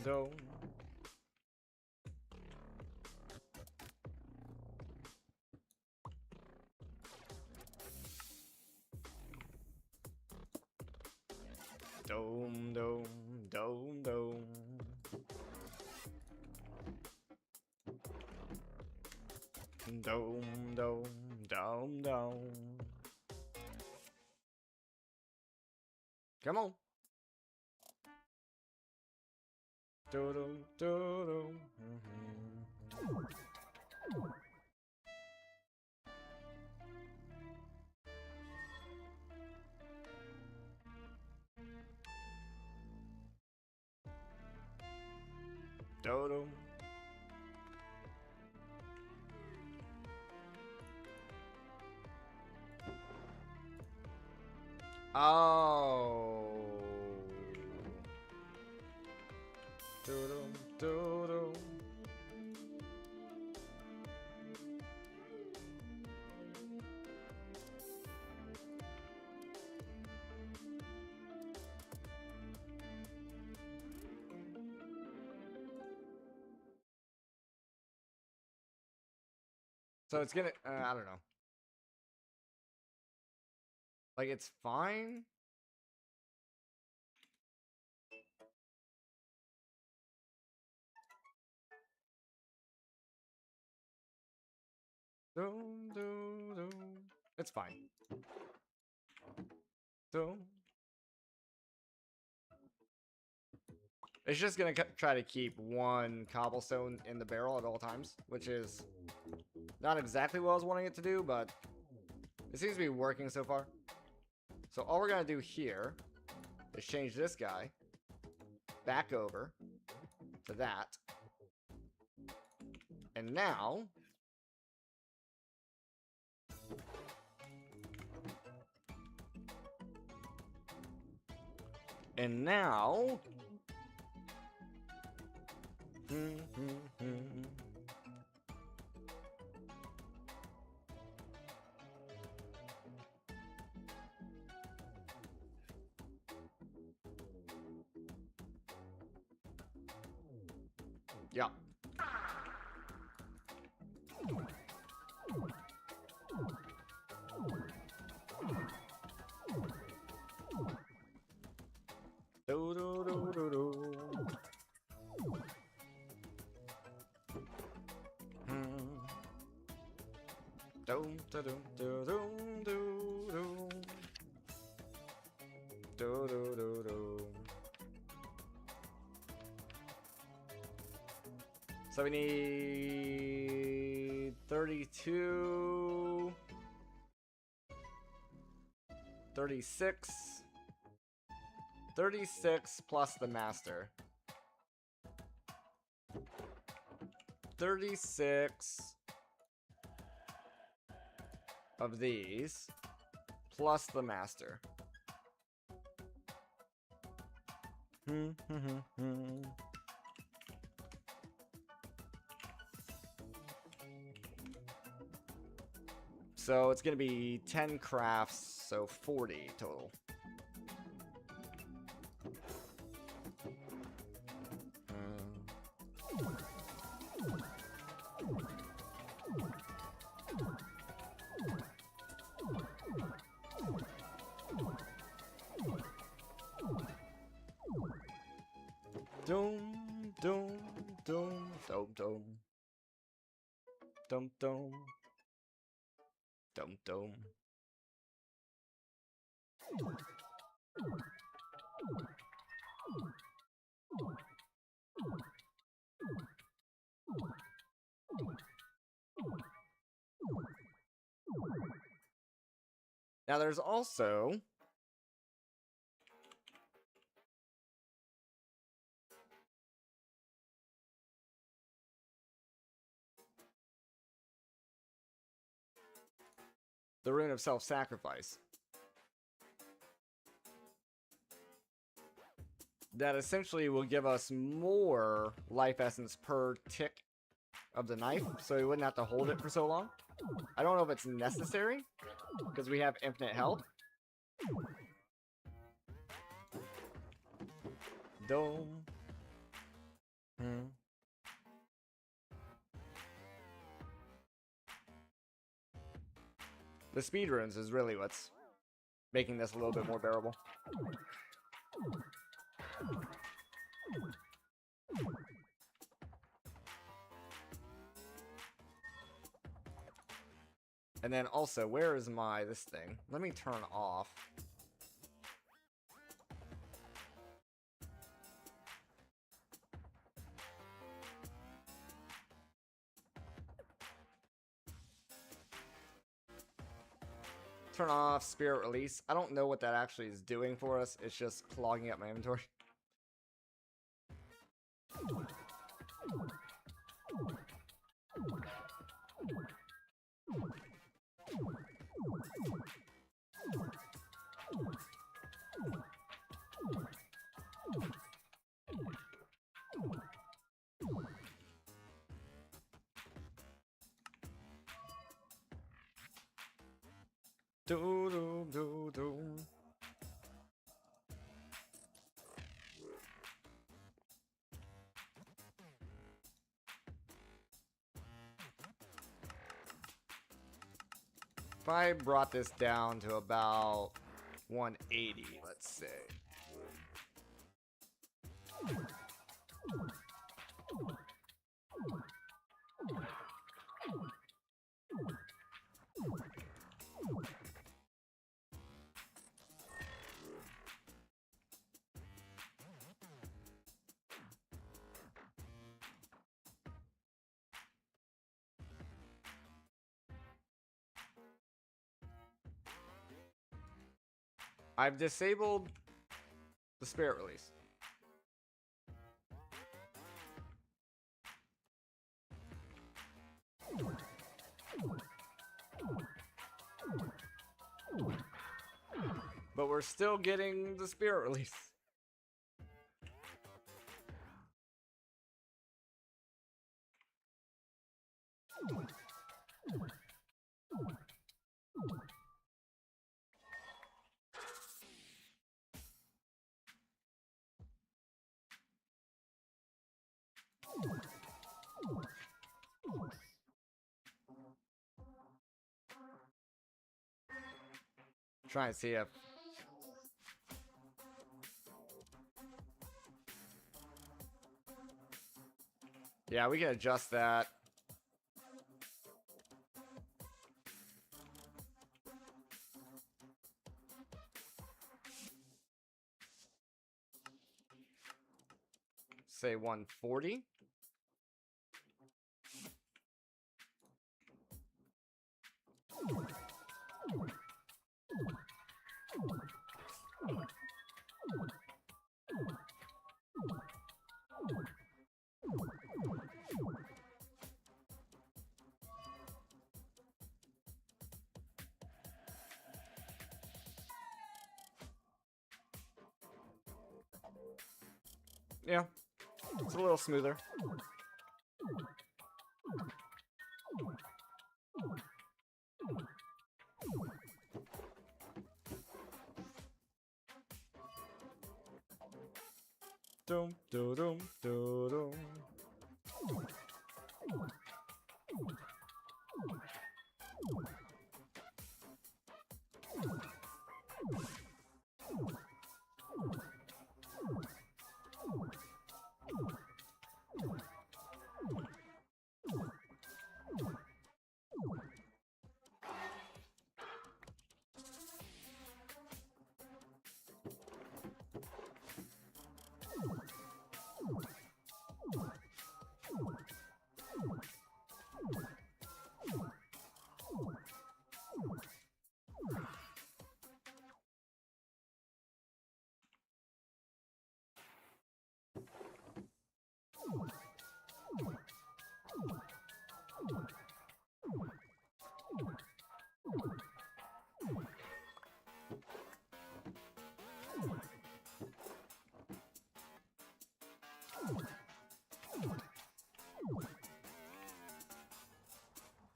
Dome. Dome, dome, dome, dome. Dome, dome, dome, dome. Come on. Do, do, do, do. Dodo. Oh. Dodo, dodo. So it's gonna, I don't know. Like, it's fine. Dum, dum, dum. It's fine. Dum. It's just gonna try to keep one cobblestone in the barrel at all times, which is not exactly what I was wanting it to do, but it seems to be working so far. So all we're gonna do here is change this guy back over to that. And now yeah. Do, do, do, do, do. Dum, da, dum, da, dum, do, do. Do, do, do, do. So we need 32, 36, 36 plus the master. 36 of these plus the master. So it's gonna be 10 crafts, so 40 total. Dum dum dum dum dum dum dum dum dum. Now there's also the Rune of Self-Sacrifice. That essentially will give us more life essence per tick of the knife, so we wouldn't have to hold it for so long. I don't know if it's necessary, because we have infinite health. Dome. The speed runes is really what's making this a little bit more bearable. And then also, where is this thing? Let me turn off. Turn off Spirit Release. I don't know what that actually is doing for us. It's just clogging up my inventory. Do do do do. If I brought this down to about 180, let's say. I've disabled the Spirit Release. But we're still getting the Spirit Release. Trying to see if yeah, we can adjust that. Say 140. Yeah, it's a little smoother. Dum dum dum dum.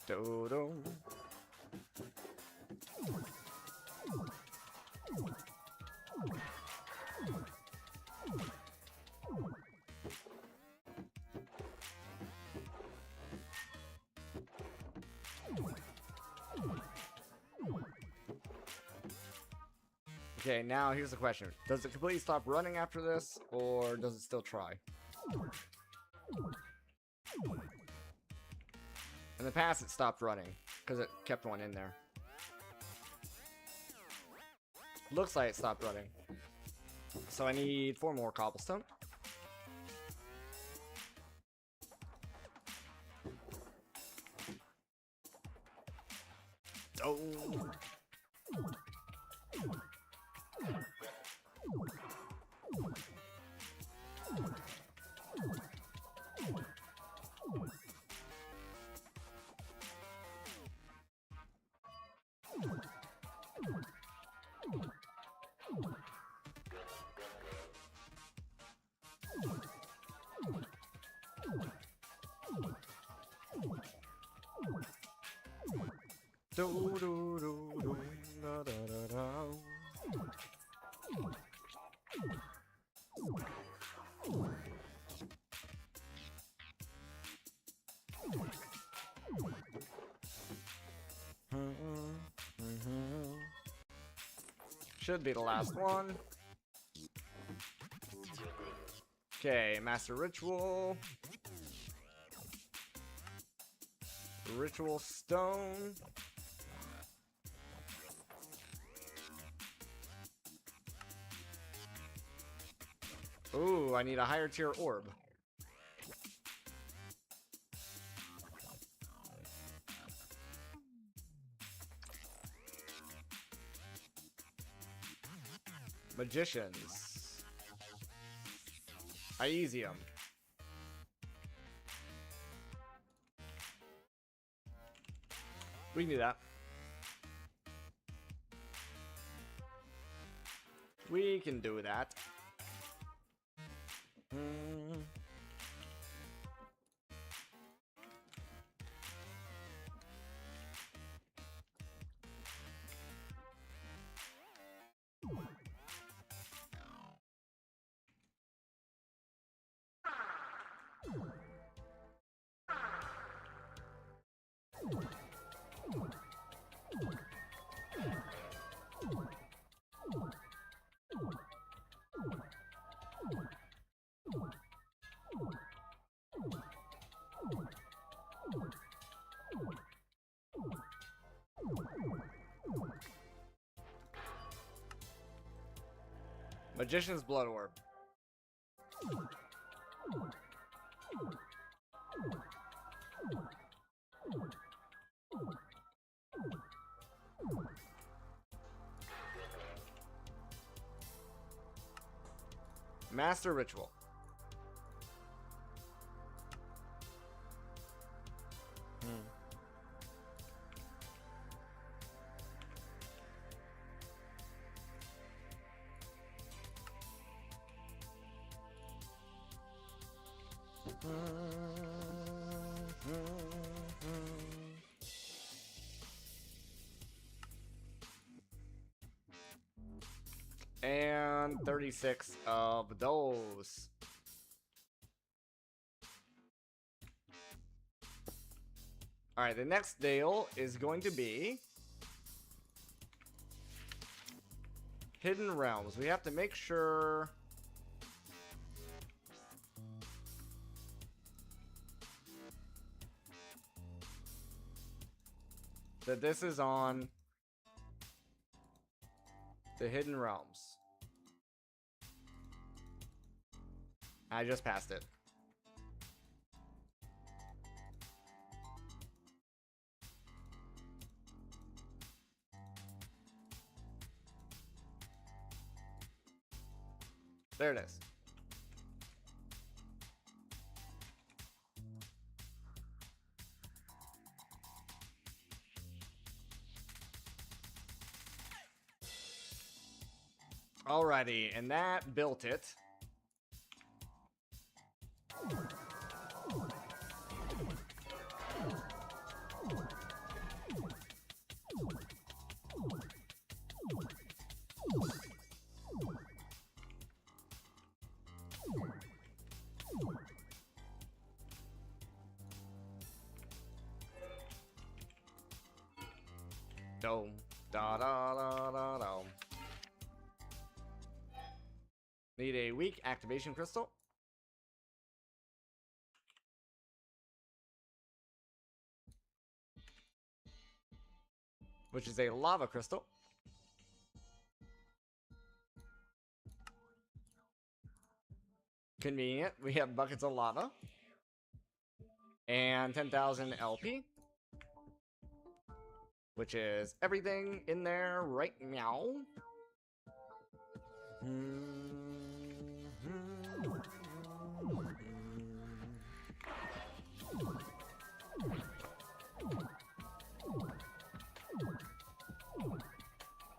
Do-do. Okay, now here's the question. Does it completely stop running after this, or does it still try? In the past, it stopped running, because it kept one in there. Looks like it stopped running. So I need 4 more cobblestone. Oh. Do, do, do, do, da, da, da, da. Should be the last one. Okay, Master Ritual. Ritual Stone. Ooh, I need a higher tier orb. Magicians. Iesium. We can do that. We can do that. Magician's Blood Orb. Master Ritual. And 36 of those. Alright, the next deal is going to be Hidden Realms. We have to make sure that this is on the Hidden Realms. I just passed it. There it is. Alrighty, and that built it. Dome. Da da da da da. Need a weak activation crystal. Which is a lava crystal. Convenient. We have buckets of lava. And 10,000 LP. which is everything in there right now.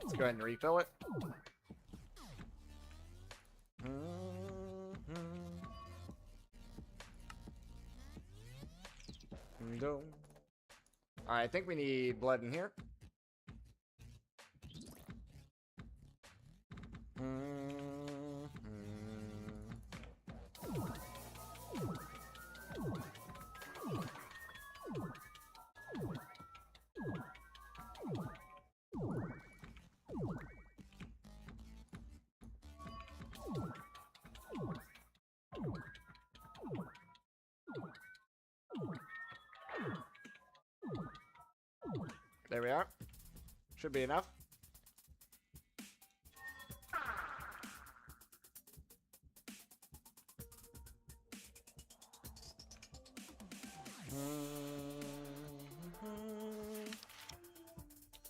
Let's go ahead and refill it. Alright, I think we need blood in here. There we are. Should be enough.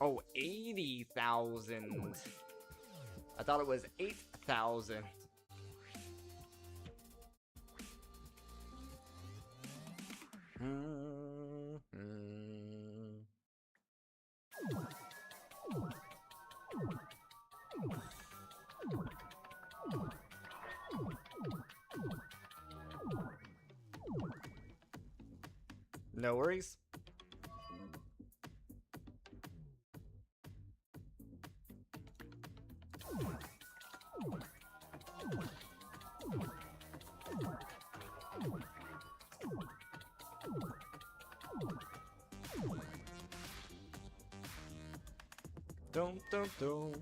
Oh, 80,000. I thought it was 8,000. No worries. Don't. Do.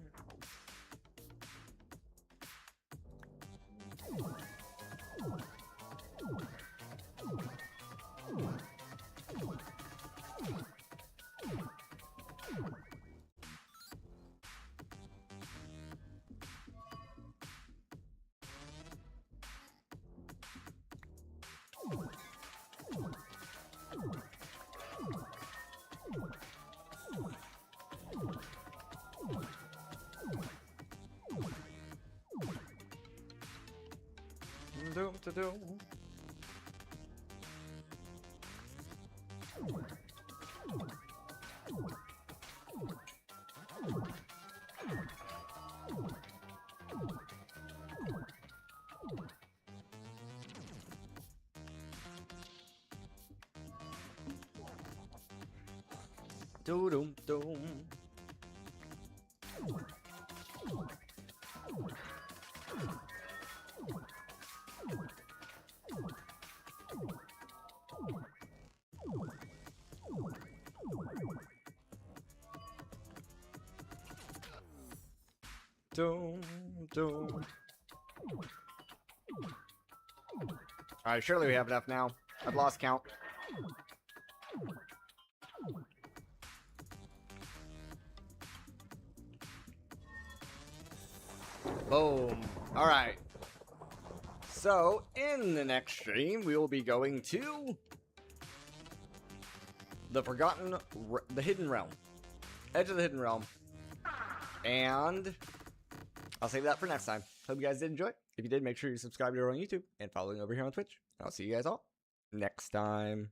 Alright, surely we have enough now. I've lost count. Boom. Alright. So, in the next stream, we will be going to the Hidden Realm. Edge of the Hidden Realm. And I'll save that for next time. Hope you guys did enjoy. If you did, make sure you subscribe to our own YouTube and following over here on Twitch. I'll see you guys all next time.